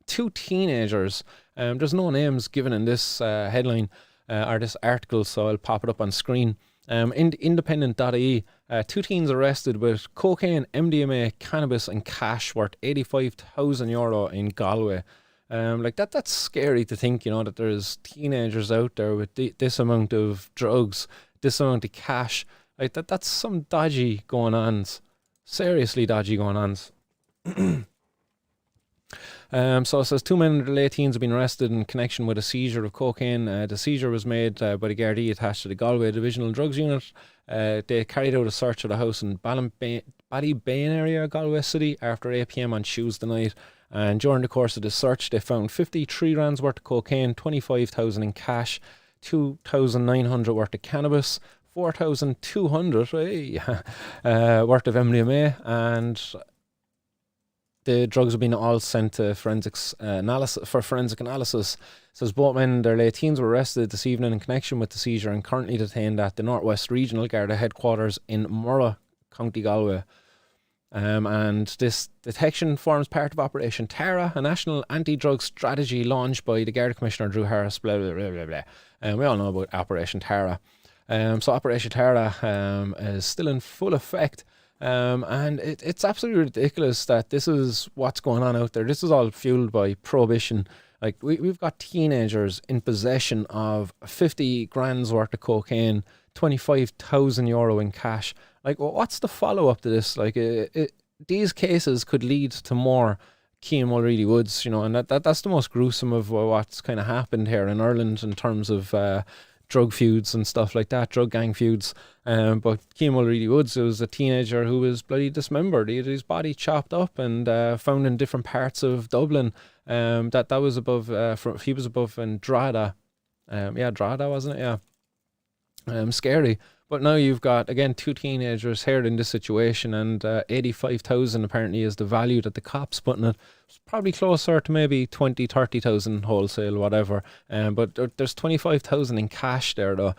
Two teenagers, there's no names given in this headline or this article, so I'll pop it up on screen. Independent.ie, two teens arrested with cocaine, MDMA, cannabis and cash worth €85,000 in Galway. That's scary to think, that there's teenagers out there with this amount of drugs, this amount of cash. That's some dodgy going on. Seriously dodgy going on. So it says two men in their late teens have been arrested in connection with a seizure of cocaine. The seizure was made by the Gardaí attached to the Galway Divisional Drugs Unit. They carried out a search of the house in Ballybane area, Galway City, after 8 p.m. on Tuesday night. And during the course of the search, they found 53 rands worth of cocaine, 25,000 in cash, 2,900 worth of cannabis, 4,200 worth of MDMA, and the drugs have been all sent to forensic analysis. It says both men in their late teens were arrested this evening in connection with the seizure and currently detained at the Northwest Regional Garda headquarters in Murragh, County Galway. And this detection forms part of Operation Tara, a national anti-drug strategy launched by the Garda Commissioner Drew Harris, blah, blah, blah, blah, blah. We all know about Operation Tara. So Operation Tara is still in full effect. And it's absolutely ridiculous that this is what's going on out there. This is all fueled by prohibition. We've got teenagers in possession of 50 grand's worth of cocaine, €25,000 in cash. What's the follow-up to this? These cases could lead to more Cian Mulready Woods, and that's the most gruesome of what's kind of happened here in Ireland in terms of drug feuds and stuff like that, drug gang feuds. But Cian Mulready Woods was a teenager who was bloody dismembered. He had his body chopped up and found in different parts of Dublin. That was above, he was above in Drogheda. Drogheda, wasn't it? Yeah. Scary. But now you've got, again, two teenagers here in this situation, and 85,000 apparently is the value that the cops putting it. It's probably closer to maybe 20, 30,000 wholesale, whatever. But there's 25,000 in cash there, though.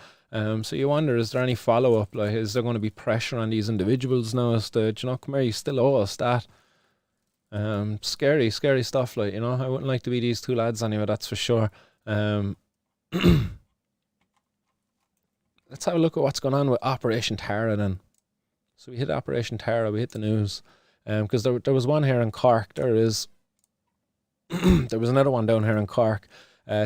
So you wonder, is there any follow-up? Is there going to be pressure on these individuals now as to, come here, you still owe us that? Scary stuff, I wouldn't like to be these two lads anyway, that's for sure. Let's have a look at what's going on with Operation Tara then. So we hit Operation Tara, we hit the news. Because there was one here in Cork. There was another one down here in Cork.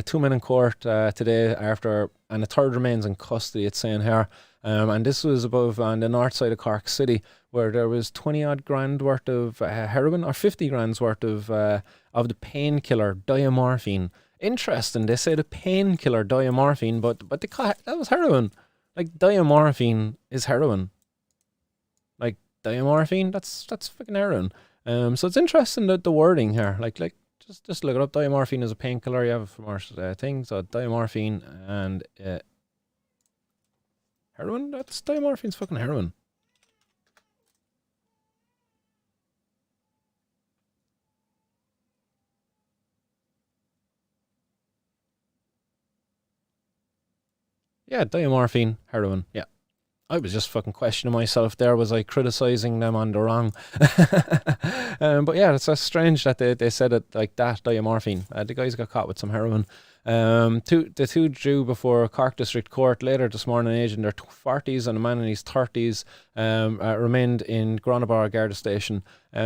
Two men in court today and a third remains in custody, it's saying here. And this was above on the north side of Cork City, where there was 20 odd grand worth of heroin, or 50 grand's worth of the painkiller diamorphine. Interesting, they say the painkiller diamorphine, but that was heroin. Diamorphine is heroin. Diamorphine, that's fucking heroin. So it's interesting that the wording here, just look it up. Diamorphine is a painkiller. You have more things. So diamorphine and heroin. Diamorphine's fucking heroin. Yeah, diamorphine, heroin. Yeah. I was just fucking questioning myself there. Was I criticising them on the wrong? But yeah, it's just strange that they said it like that, diamorphine. The guys got caught with some heroin. The two drew before Cork District Court later this morning, aged in their 40s, and a man in his 30s remained in Gronabara Garda Station.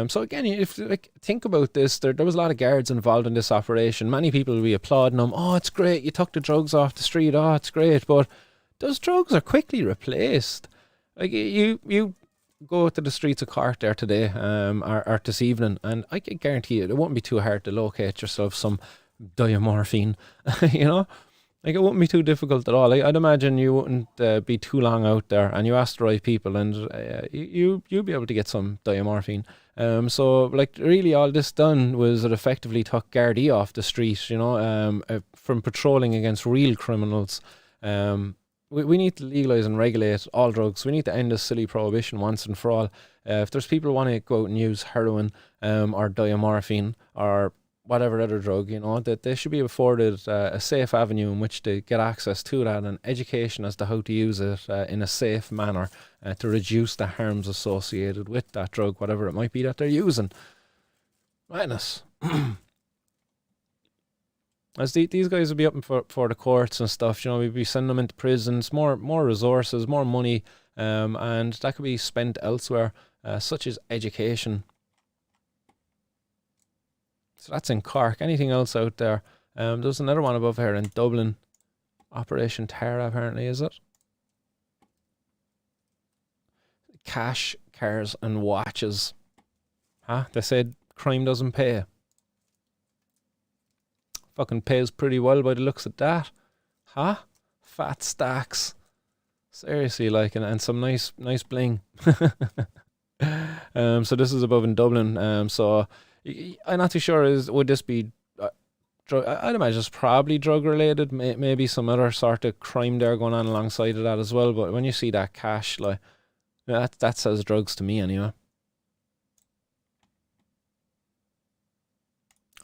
So again, if think about this, there was a lot of guards involved in this operation. Many people will be applauding them. Oh, it's great, you took the drugs off the street. Oh, it's great. But those drugs are quickly replaced. You go to the streets of Cork there today, or this evening, and I can guarantee you, it won't be too hard to locate yourself some diamorphine. It wouldn't be too difficult at all. I'd imagine you wouldn't be too long out there, and you ask the right people, and you'll be able to get some diamorphine. So really all this done was it effectively took Gardaí off the street, from patrolling against real criminals. we need to legalise and regulate all drugs. We need to end this silly prohibition once and for all. If there's people who want to go out and use heroin or diamorphine or whatever other drug, you know, that they should be afforded a safe avenue in which to get access to that, and education as to how to use it in a safe manner to reduce the harms associated with that drug, whatever it might be that they're using. Madness. As these guys will be up for the courts and stuff, you know, we'd be sending them into prisons, more resources, more money, and that could be spent elsewhere, such as education. So that's in Cork. Anything else out there? There's another one above here in Dublin. Operation Tara, apparently, is it? Cash, cars, and watches. Huh? They said crime doesn't pay. Fucking pays pretty well by the looks of that. Huh? Fat stacks. Seriously, like, and some nice bling. So this is above in Dublin. So I'm not too sure. Would this be drug? I'd imagine it's probably drug related. Maybe some other sort of crime there going on alongside of that as well. But when you see that cash, like, that says drugs to me anyway.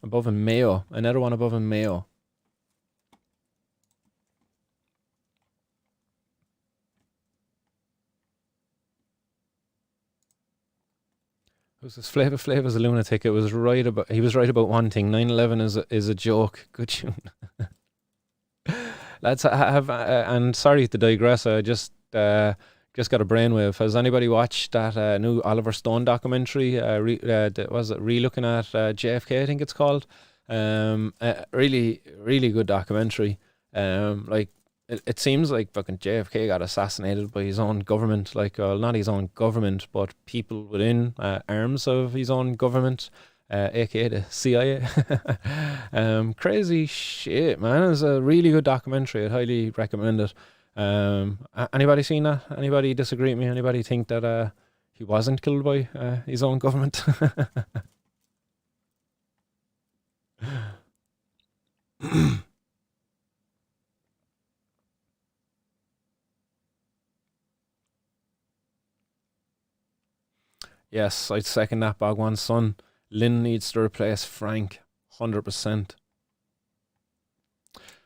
Above in Mayo, another one above in Mayo. Who's this? Flav's a lunatic. He was right about one thing. 9/11 is a joke. Good tune. Lads, I have and sorry to digress. I just got a brainwave. Has anybody watched that new Oliver Stone documentary? Was it re-looking at JFK? I think it's called. Really good documentary. Like it seems like fucking JFK got assassinated by his own government. Like, not his own government, but people within arms of his own government, aka the CIA. Crazy shit, man. It's a really good documentary. I'd highly recommend it. Anybody seen that? Anybody disagree with me? Anybody think that he wasn't killed by his own government? Yes, I'd second that, Bogwan's son. Lynn needs to replace Frank, 100%.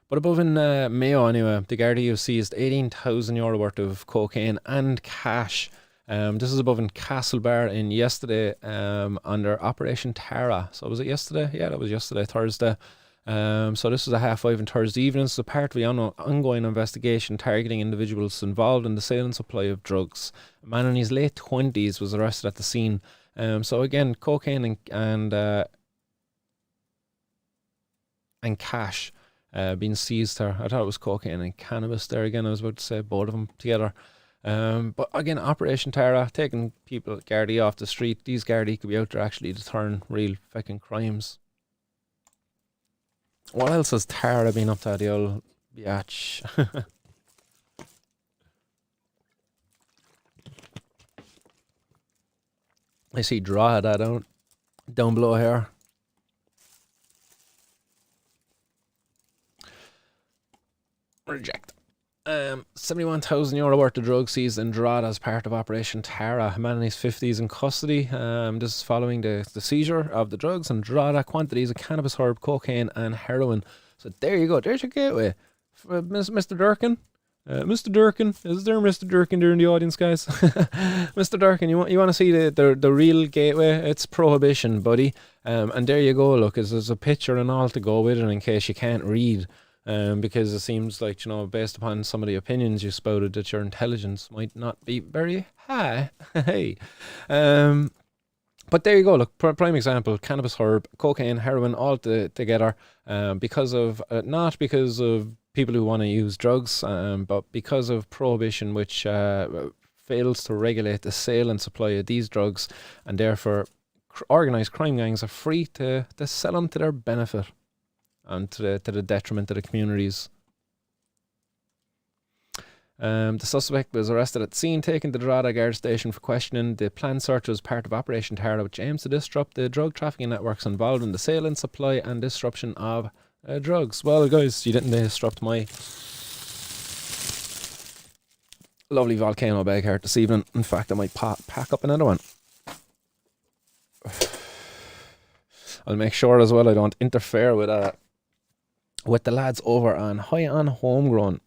But above in Mayo anyway, the Gardaí have seized €18,000 worth of cocaine and cash. This is above in Castlebar in yesterday under Operation Tara. So was it yesterday? Yeah, that was yesterday, Thursday. So this was a 5:30 on Thursday evening. It's part of the ongoing investigation targeting individuals involved in the sale and supply of drugs. A man in his late 20s was arrested at the scene. So again, cocaine and cash being seized there. I thought it was cocaine and cannabis there again. I was about to say both of them together. But again, Operation Tara, taking people, Gardaí off the street. These Gardaí could be out there actually deterring real fucking crimes. What else has Tara been up to, the old biatch? I see Drogheda down below here. Reject. €71,000 worth of drugs seized in Drogheda as part of Operation Tara. A man in his 50s in custody. This is following the seizure of the drugs and Drogheda, quantities of cannabis, herb, cocaine, and heroin. So there you go. There's your gateway, Mr. Durkin. Mr. Durkin, is there Mr. Durkin there in the audience, guys? Mr. Durkin, you want to see the real gateway? It's prohibition, buddy. And there you go. Look, there's a picture and all to go with it in case you can't read. Because it seems like, you know, based upon some of the opinions you spouted, that your intelligence might not be very high. Hey. But there you go. Look, prime example, cannabis, herb, cocaine, heroin, all together, because of, not because of people who want to use drugs, but because of prohibition, which fails to regulate the sale and supply of these drugs, and therefore organised crime gangs are free to sell them to their benefit. And to the detriment of the communities. The suspect was arrested at the scene, taken to the Drogheda Guard Station for questioning. The planned search was part of Operation Tara, which aims to disrupt the drug trafficking networks involved in the sale and supply and disruption of drugs. Well, guys, you didn't disrupt my Lovely volcano bag here this evening. In fact, I might pack up another one. I'll make sure as well I don't interfere with the lads over on High on Homegrown.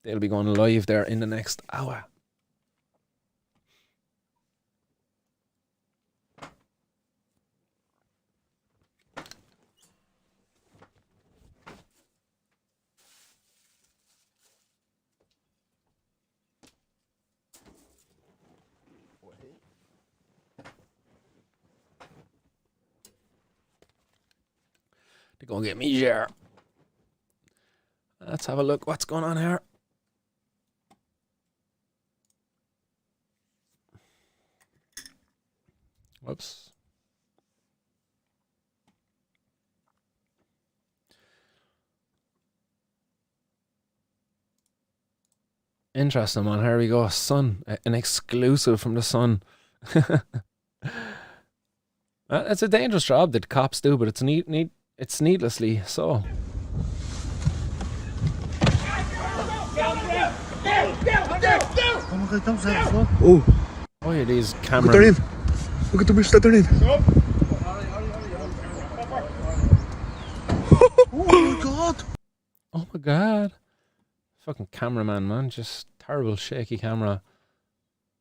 They'll be going live there in the next hour. To go get me there. Let's have a look what's going on here. Whoops. Interesting one. Here we go. Sun. An exclusive from the Sun. It's a dangerous job that cops do, but it's it's needlessly so. Oh, Oh, yeah, these look at cameras. they're in. Look at the bitch that they're in. Oh my god. Oh my god. Fucking cameraman, man. Just terrible shaky camera.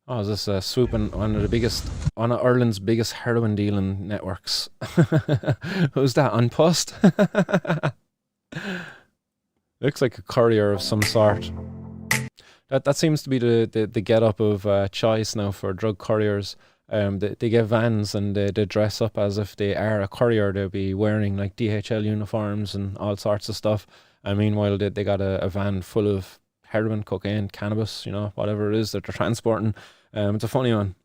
Oh, is this swooping one of Ireland's biggest heroin dealing networks? Who's that? Unpost? Looks like a courier of some sort. That seems to be the get up of choice now for drug couriers. They get vans and they dress up as if they are a courier. They'll be wearing like DHL uniforms and all sorts of stuff. And meanwhile, they got a van full of heroin, cocaine, cannabis, whatever it is that they're transporting. It's a funny one.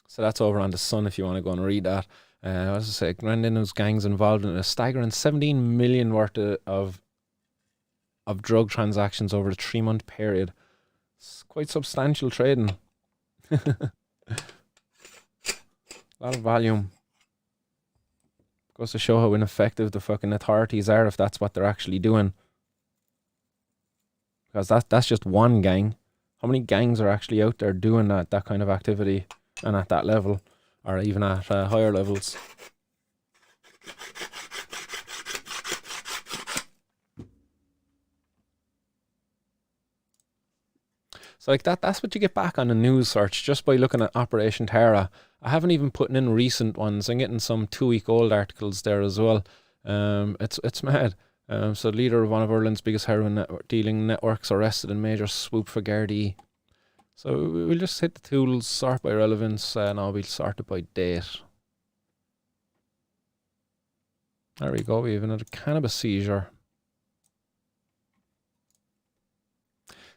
So that's over on the Sun if you want to go and read that. As I say, Grandin's gangs involved in a staggering 17 million worth of drug transactions over the 3-month period. It's quite substantial trading. A lot of volume. Goes to show how ineffective the fucking authorities are if that's what they're actually doing. Because that's just one gang. How many gangs are actually out there doing that kind of activity and at that level, or even at higher levels? So like that's what you get back on the news search just by looking at Operation Tara. I haven't even put in recent ones. I'm getting some 2-week-old articles there as well. It's mad. So leader of one of Ireland's biggest heroin dealing networks arrested in major swoop for Gardaí. So we'll just hit the tools, sort by relevance, and we'll sort it by date. There we go. We have another cannabis seizure.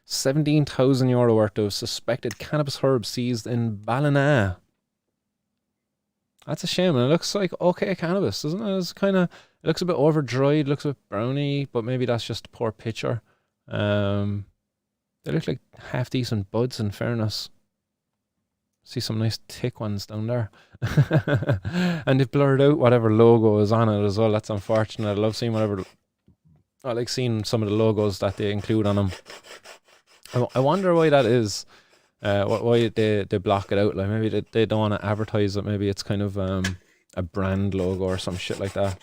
€17,000 worth of suspected cannabis herbs seized in Ballina. That's a shame, and it looks like okay cannabis, doesn't it? It looks a bit overdried, looks a bit browny, but maybe that's just a poor picture. They look like half decent buds, in fairness. See some nice thick ones down there. And they've blurred out whatever logo is on it as well. That's unfortunate. I love seeing I like seeing some of the logos that they include on them. I wonder why that is. Why they block it out. Like maybe they don't want to advertise it. Maybe it's kind of a brand logo or some shit like that.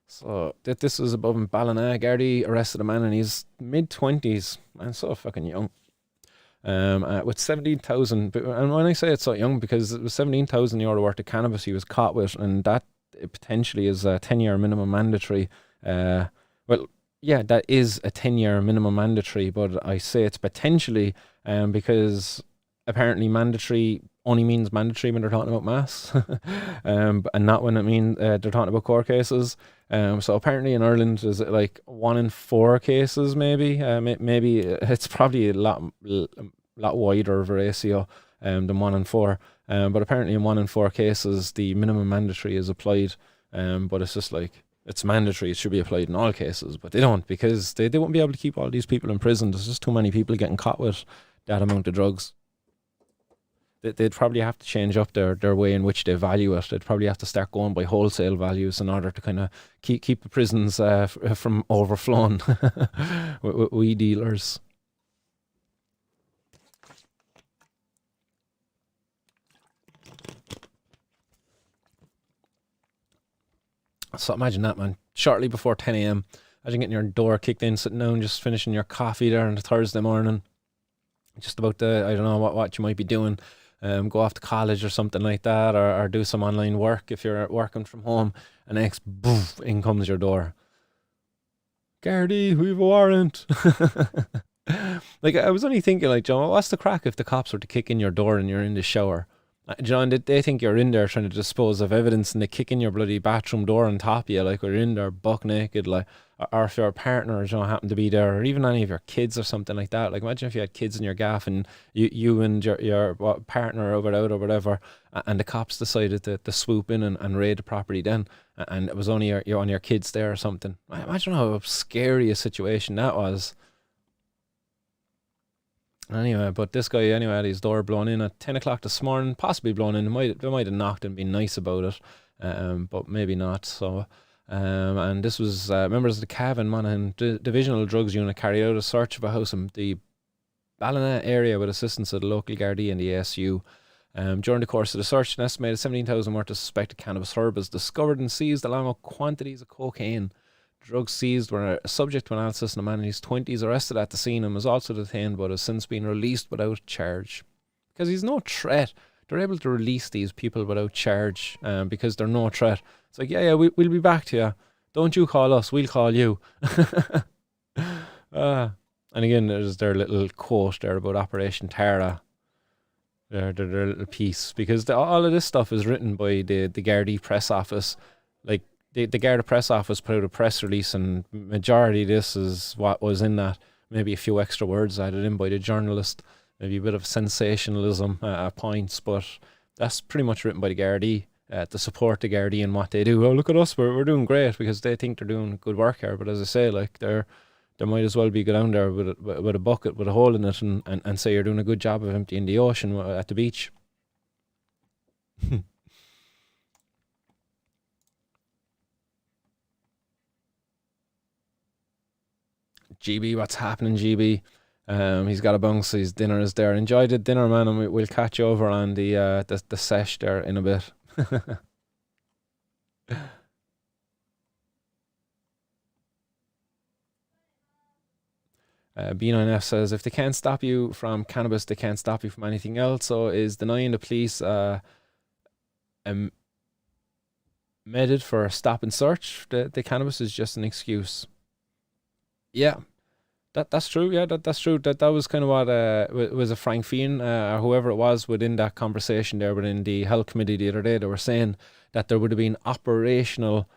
So this was above in Ballina. Gardaí arrested a man in his mid-20s. Man, so fucking young. With 17,000. And when I say it's so young, because it was €17,000 worth of cannabis he was caught with, and that potentially is a 10-year minimum mandatory. Well, yeah, that is a 10-year minimum mandatory, but I say it's potentially because apparently mandatory only means mandatory when they're talking about mass, and not when they're talking about court cases. So apparently in Ireland is it like 1 in 4 cases, maybe. Maybe it's probably a lot wider of a ratio than 1 in 4. But apparently in 1 in 4 cases the minimum mandatory is applied. But it's just like, it's mandatory, it should be applied in all cases, but they don't, because they won't be able to keep all these people in prison. There's just too many people getting caught with that amount of drugs. they'd probably have to change up their way in which they value it. They'd probably have to start going by wholesale values in order to kind of keep the prisons from overflowing with weed dealers. So imagine that, man. Shortly before 10 a.m. Imagine getting your door kicked in, sitting down, just finishing your coffee there on a Thursday morning. Just about I don't know what you might be doing. Go off to college or something like that, or do some online work if you're working from home. And next, boof, in comes your door. Gardaí, we have a warrant. Like, I was only thinking, like, John, what's the crack if the cops were to kick in your door and you're in the shower? John, they think you're in there trying to dispose of evidence, and they kick in your bloody bathroom door on top of you, like we're in there buck naked, like, or if your partner, John, happen to be there, or even any of your kids or something like that. Like, imagine if you had kids in your gaff and you and your partner over out or whatever, and the cops decided to swoop in and raid the property then, and it was only you're on your kids there or something. Imagine how scary a situation that was. Anyway, but this guy anyway had his door blown in at 10 o'clock this morning, possibly blown in. They might have knocked and been nice about it, but maybe not. So, and this was members of the Cavan Monaghan Divisional Drugs Unit carried out a search of a house in the Ballina area with assistance of the local Gardaí and the ASU. During the course of the search, an estimated 17,000 worth of suspected cannabis herb was discovered and seized, along with quantities of cocaine. Drugs seized were subject to analysis, and a man in his 20s arrested at the scene and was also detained, but has since been released without charge. Because he's no threat. They're able to release these people without charge because they're no threat. It's like, yeah, we'll be back to you. Don't you call us, we'll call you. And again, there's their little quote there about Operation Tara. Their little piece. Because all of this stuff is written by the Gardaí press office. Like, the Garda press office put out a press release, and majority of this is what was in that. Maybe a few extra words added in by the journalist, maybe a bit of sensationalism at points, but that's pretty much written by the Gardaí to support the Gardaí and what they do. Oh, look at us, we're doing great, because they think they're doing good work here. But as I say, like, they might as well be go down there with a bucket with a hole in it and say you're doing a good job of emptying the ocean at the beach. GB, what's happening, GB? He's got a bounce, his dinner is there. Enjoy the dinner, man, and we'll catch you over on the sesh there in a bit. B9F says, if they can't stop you from cannabis, they can't stop you from anything else. So is denying the police method for stop and search? The cannabis is just an excuse. Yeah, that's true. Yeah, that's true. That was kind of what was a Frank Fian or whoever it was within that conversation there within the health committee the other day. They were saying that there would have been operational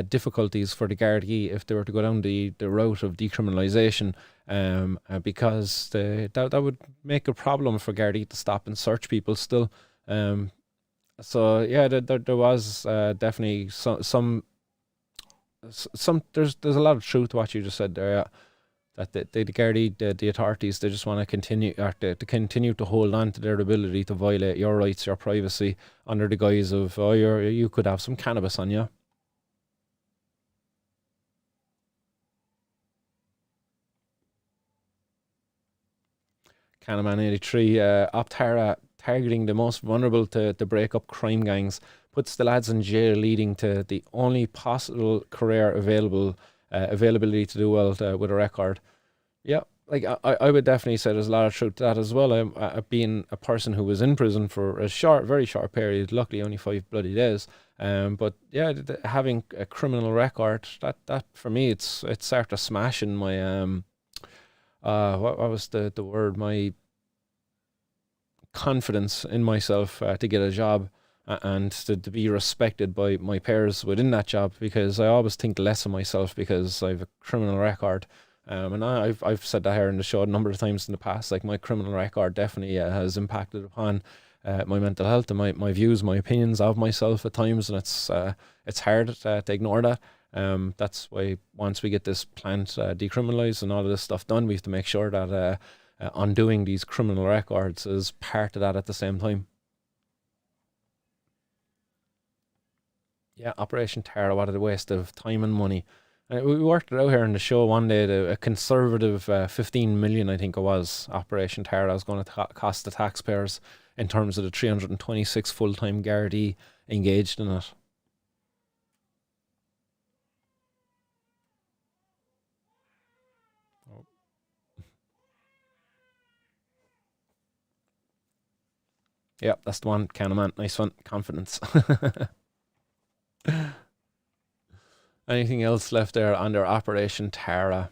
difficulties for the Gardaí if they were to go down the route of decriminalisation, because that would make a problem for Gardaí to stop and search people still. So yeah, there was definitely some there's a lot of truth to what you just said there. Yeah. That the Gardaí, the authorities, they just want to continue to hold on to their ability to violate your rights, your privacy, under the guise of, oh, you could have some cannabis on you. Canaman 83, Optara targeting the most vulnerable to break up crime gangs, puts the lads in jail, leading to the only possible career availability to do well with a record. Yeah, like I would definitely say there's a lot of truth to that as well. Being a person who was in prison for a very short period, luckily only 5 bloody days. But yeah, having a criminal record, that for me, it's sort of smashing my what was the word, my confidence in myself to get a job and to be respected by my peers within that job, because I always think less of myself because I have a criminal record. And I've said that here in the show a number of times in the past. Like, my criminal record definitely has impacted upon my mental health and my views, my opinions of myself at times, and it's hard to ignore that. That's why once we get this plant decriminalised and all of this stuff done, we have to make sure that undoing these criminal records is part of that at the same time. Yeah, Operation Tara, what a waste of time and money. We worked it out here in the show one day. A conservative 15 million, I think it was, Operation Tara was going to cost the taxpayers in terms of the 326 full-time Gardaí engaged in it. Yeah, that's the one. Canaman, nice one. Confidence. Anything else left there under Operation Tara?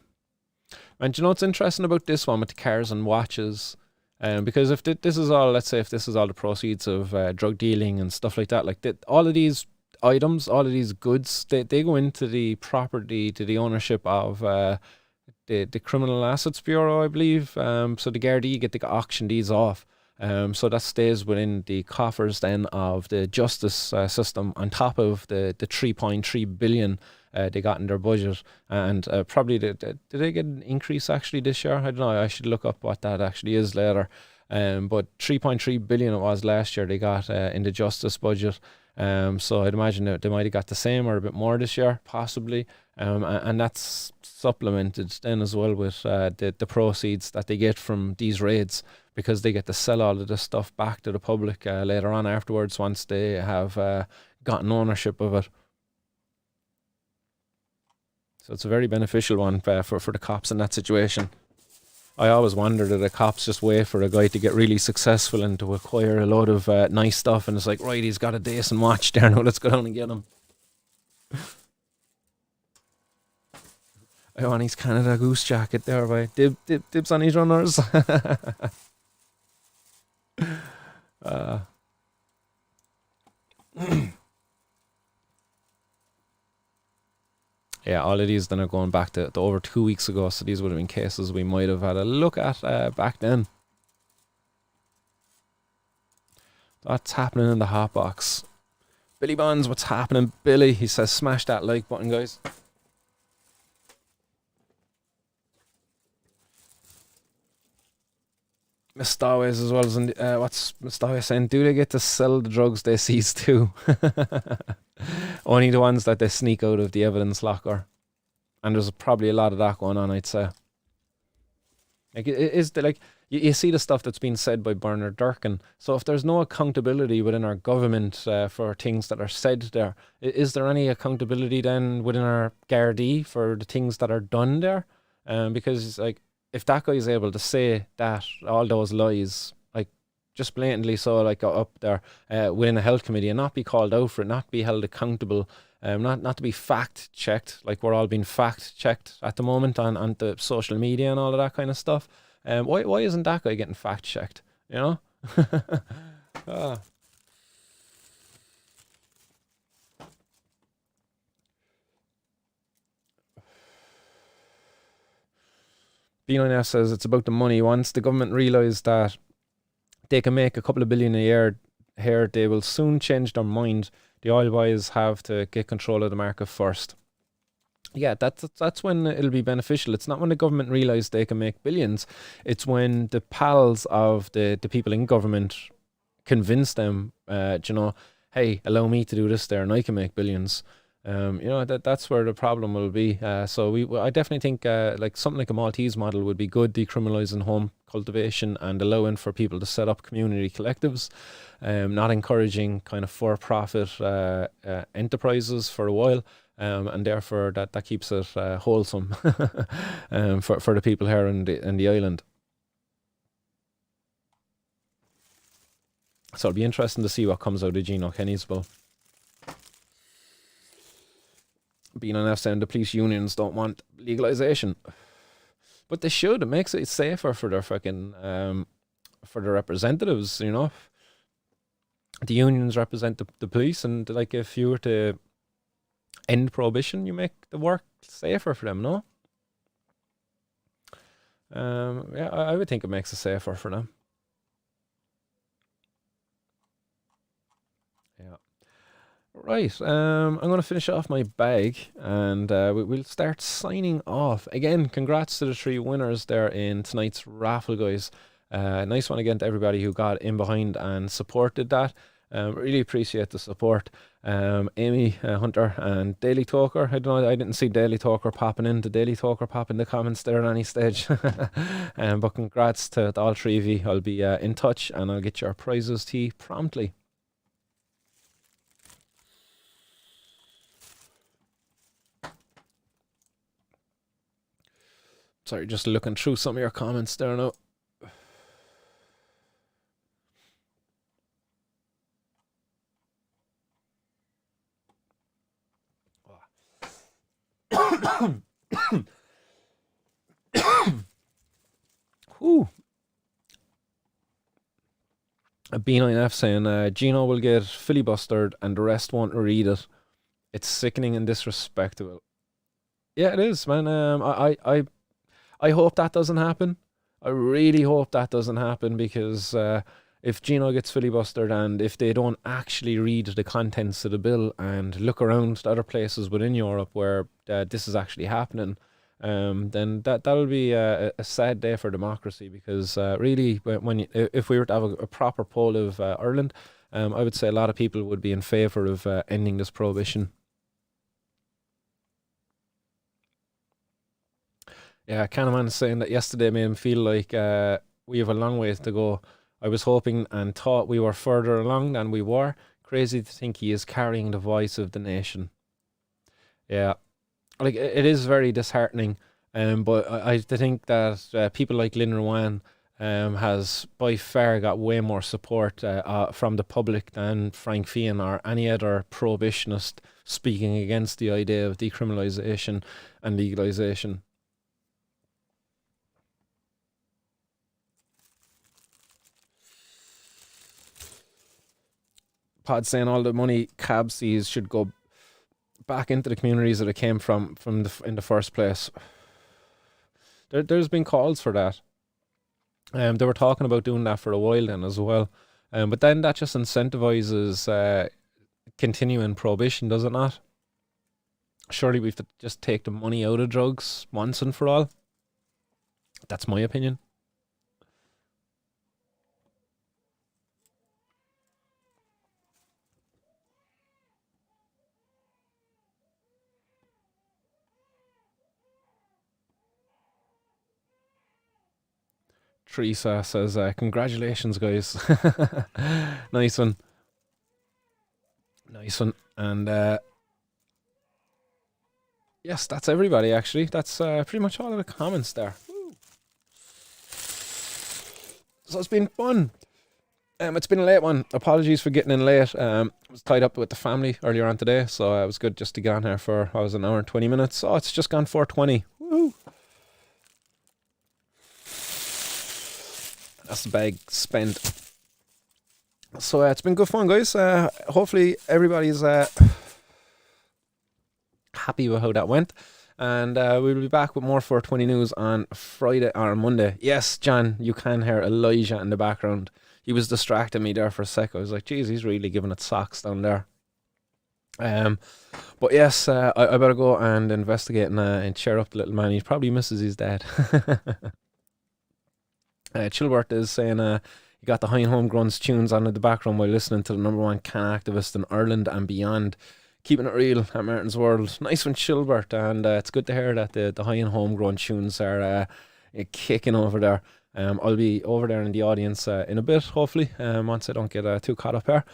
And do you know what's interesting about this one with the cars and watches? Because if this is all, let's say, if this is all the proceeds of drug dealing and stuff like that, like all of these items, all of these goods, they go into the property, to the ownership of the Criminal Assets Bureau, I believe. So the Gardaí get to auction these off. So that stays within the coffers then of the justice system, on top of the 3.3 billion they got in their budget. And probably did they get an increase actually this year? I don't know. I should look up what that actually is later. But 3.3 billion it was last year they got in the justice budget. So I'd imagine that they might have got the same or a bit more this year, possibly. And that's supplemented then as well with the proceeds that they get from these raids, because they get to sell all of this stuff back to the public later on afterwards, once they have gotten ownership of it. So it's a very beneficial one for the cops in that situation. I always wonder that the cops just wait for a guy to get really successful and to acquire a load of nice stuff, and it's like, right, he's got a decent watch there, now let's go down and get him. I want his Canada Goose jacket there, by dibs on his runners. Yeah, all of these then are going back to over 2 weeks ago, so these would have been cases we might have had a look at back then. What's happening in the Hotbox? Billy Bonds, what's happening? Billy, he says, smash that like button, guys. Mistawes as well as what's Mistawes saying? Do they get to sell the drugs they seize too? Only the ones that they sneak out of the evidence locker, and there's probably a lot of that going on, I'd say. Like, you see the stuff that's been said by Bernard Durkin. So if there's no accountability within our government for things that are said there, is there any accountability then within our Gardaí for the things that are done there? Because like, if that guy's able to say that, all those lies, like just blatantly so, like up there within a health committee, and not be called out for it, not be held accountable, not to be fact checked, like we're all being fact checked at the moment on the social media and all of that kind of stuff. Why isn't that guy getting fact checked? You know? B9F says it's about the money. Once the government realise that they can make a couple of billion a year here, they will soon change their mind. The oil boys have to get control of the market first. Yeah, that's when it'll be beneficial. It's not when the government realise they can make billions. It's when the pals of the people in government convince them, hey, allow me to do this there and I can make billions. That's where the problem will be. So I definitely think like something like a Maltese model would be good, decriminalising home cultivation and allowing for people to set up community collectives, not encouraging kind of for-profit enterprises for a while, and therefore that keeps it wholesome for the people here in the island. So it'll be interesting to see what comes out of Gino Kenny's bill. Being on F saying the police unions don't want legalization, but they should. It makes it safer for their fucking for the representatives. You know, the unions represent the police, and like if you were to end prohibition, you make the work safer for them. No, yeah, I would think it makes it safer for them. Yeah. Right, I'm going to finish off my bag, and we'll start signing off. Again, congrats to the 3 winners there in tonight's raffle, guys. Nice one again to everybody who got in behind and supported that. Really appreciate the support. Amy Hunter and Daily Talker. I don't know, I didn't see Daily Talker popping in. The Daily Talker pop in the comments there at any stage. But congrats to all three of you. I'll be in touch and I'll get your prizes to you promptly. Sorry, just looking through some of your comments there now. Whew. A B9F saying Gino will get filibustered and the rest won't read it. It's sickening and disrespectful. Yeah, it is, man. I hope that doesn't happen. I really hope that doesn't happen, because if Gino gets filibustered and if they don't actually read the contents of the bill and look around to other places within Europe where this is actually happening, then that'll be a sad day for democracy, because really, if we were to have a proper poll of Ireland, I would say a lot of people would be in favour of ending this prohibition. Yeah, Canaman is saying that yesterday made him feel like we have a long ways to go. I was hoping and thought we were further along than we were. Crazy to think he is carrying the voice of the nation. Yeah, like it is very disheartening. But I think that people like Lynn Rowan has by far got way more support from the public than Frank Fian or any other prohibitionist speaking against the idea of decriminalisation and legalisation. Pod saying all the money cab sees should go back into the communities that it came from in the first place. There's been calls for that. They were talking about doing that for a while then as well. But then that just incentivizes continuing prohibition, does it not? Surely we have to just take the money out of drugs once and for all. That's my opinion. Teresa says, congratulations, guys. Nice one. Nice one. And yes, that's everybody, actually. That's pretty much all of the comments there. Woo. So it's been fun. It's been a late one. Apologies for getting in late. I was tied up with the family earlier on today, so it was good just to get on here for, an hour and 20 minutes. Oh, it's just gone 4:20. Woo! That's the bag spent. So it's been good fun, guys. Hopefully everybody's happy with how that went. And we'll be back with more 420 news on Friday or Monday. Yes, John, you can hear Elijah in the background. He was distracting me there for a sec. I was like, geez, he's really giving it socks down there. But yes, I better go and investigate and cheer up the little man. He probably misses his dad. Chilbert is saying he got the High and Homegrown's tunes on in the background while listening to the #1 can activist in Ireland and beyond. Keeping it real at Martin's World. Nice one, Chilbert, and it's good to hear that the High and Homegrown tunes are kicking over there. I'll be over there in the audience in a bit, hopefully, once I don't get too caught up here.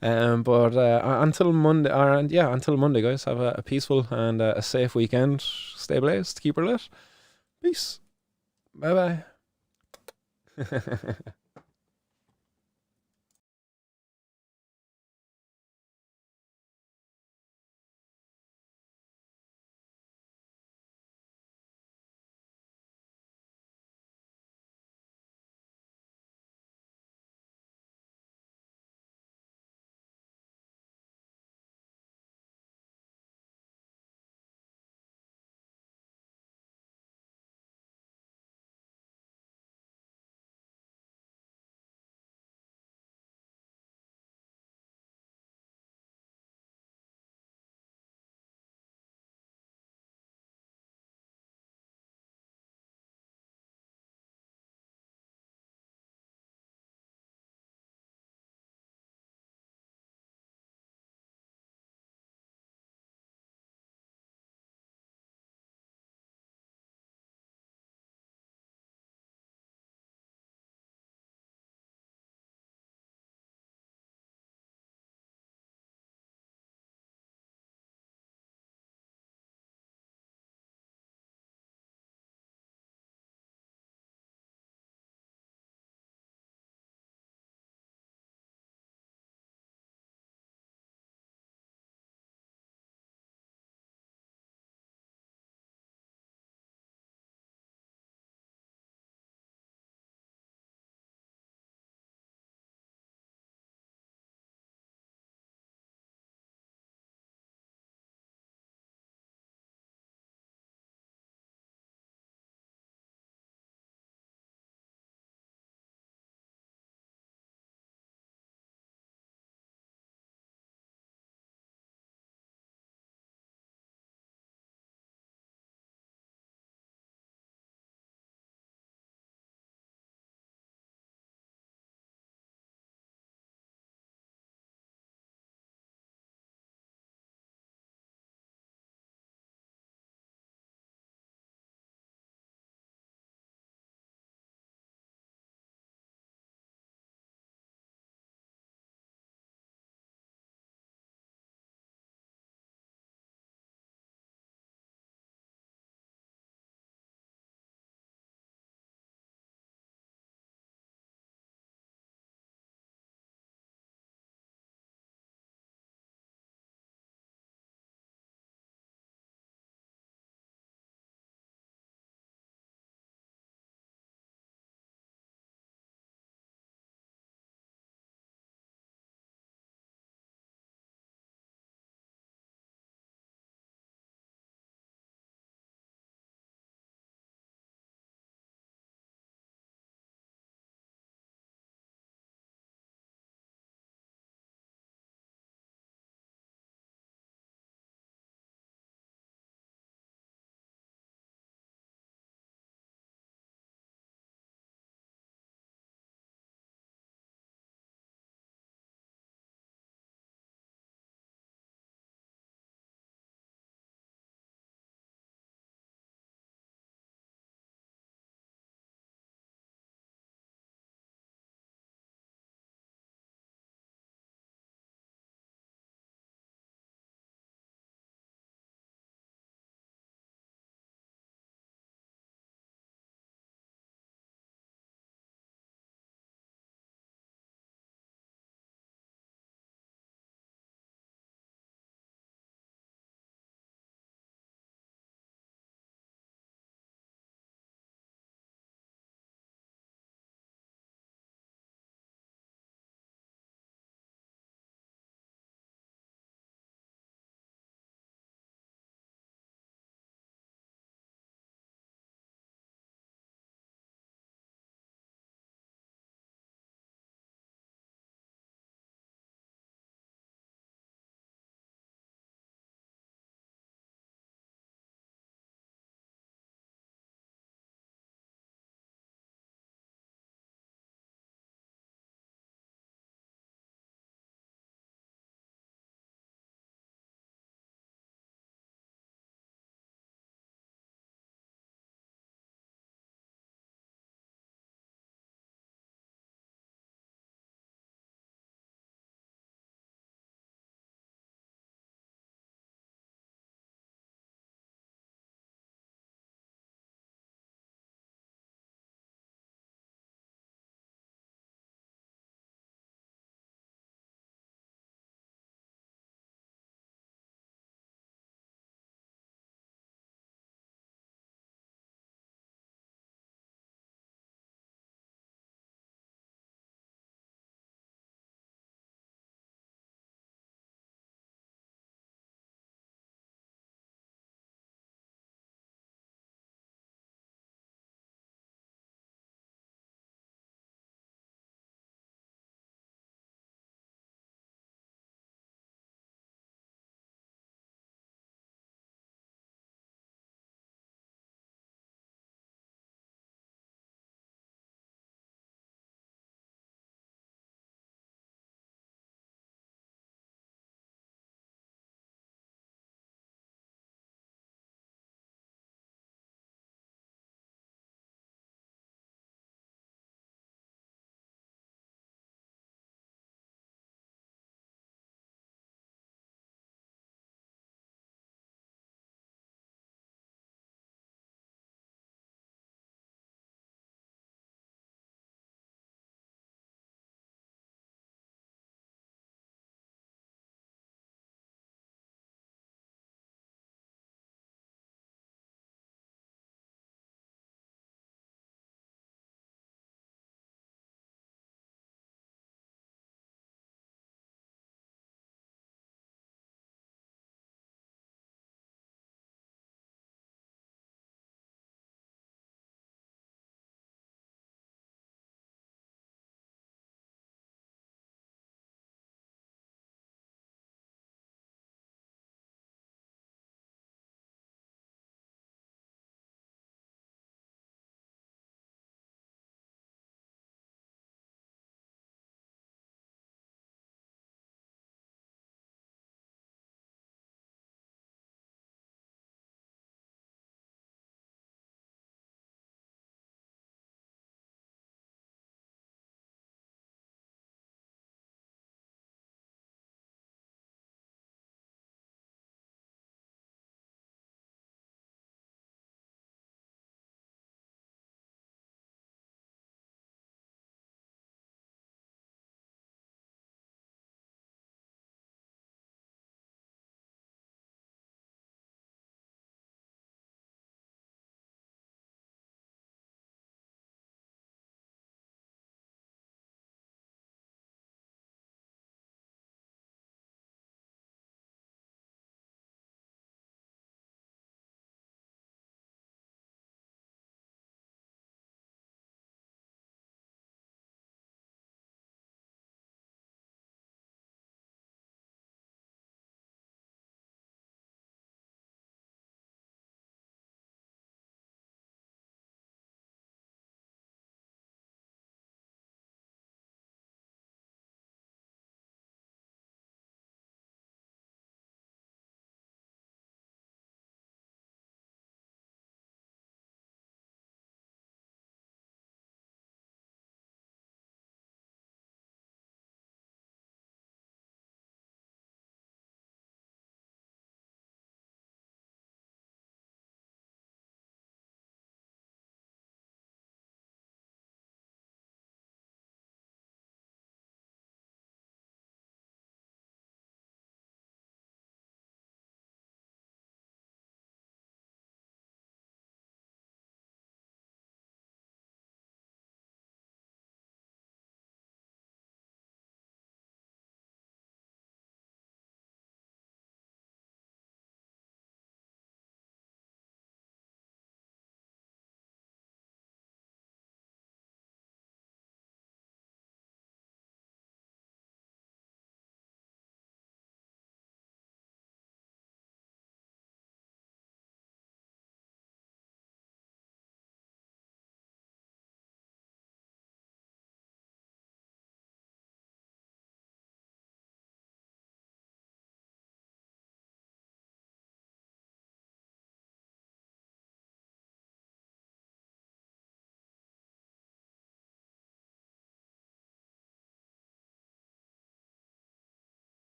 But until Monday, until Monday, guys, have a peaceful and a safe weekend. Stay blazed, keep her lit. Peace. Bye bye.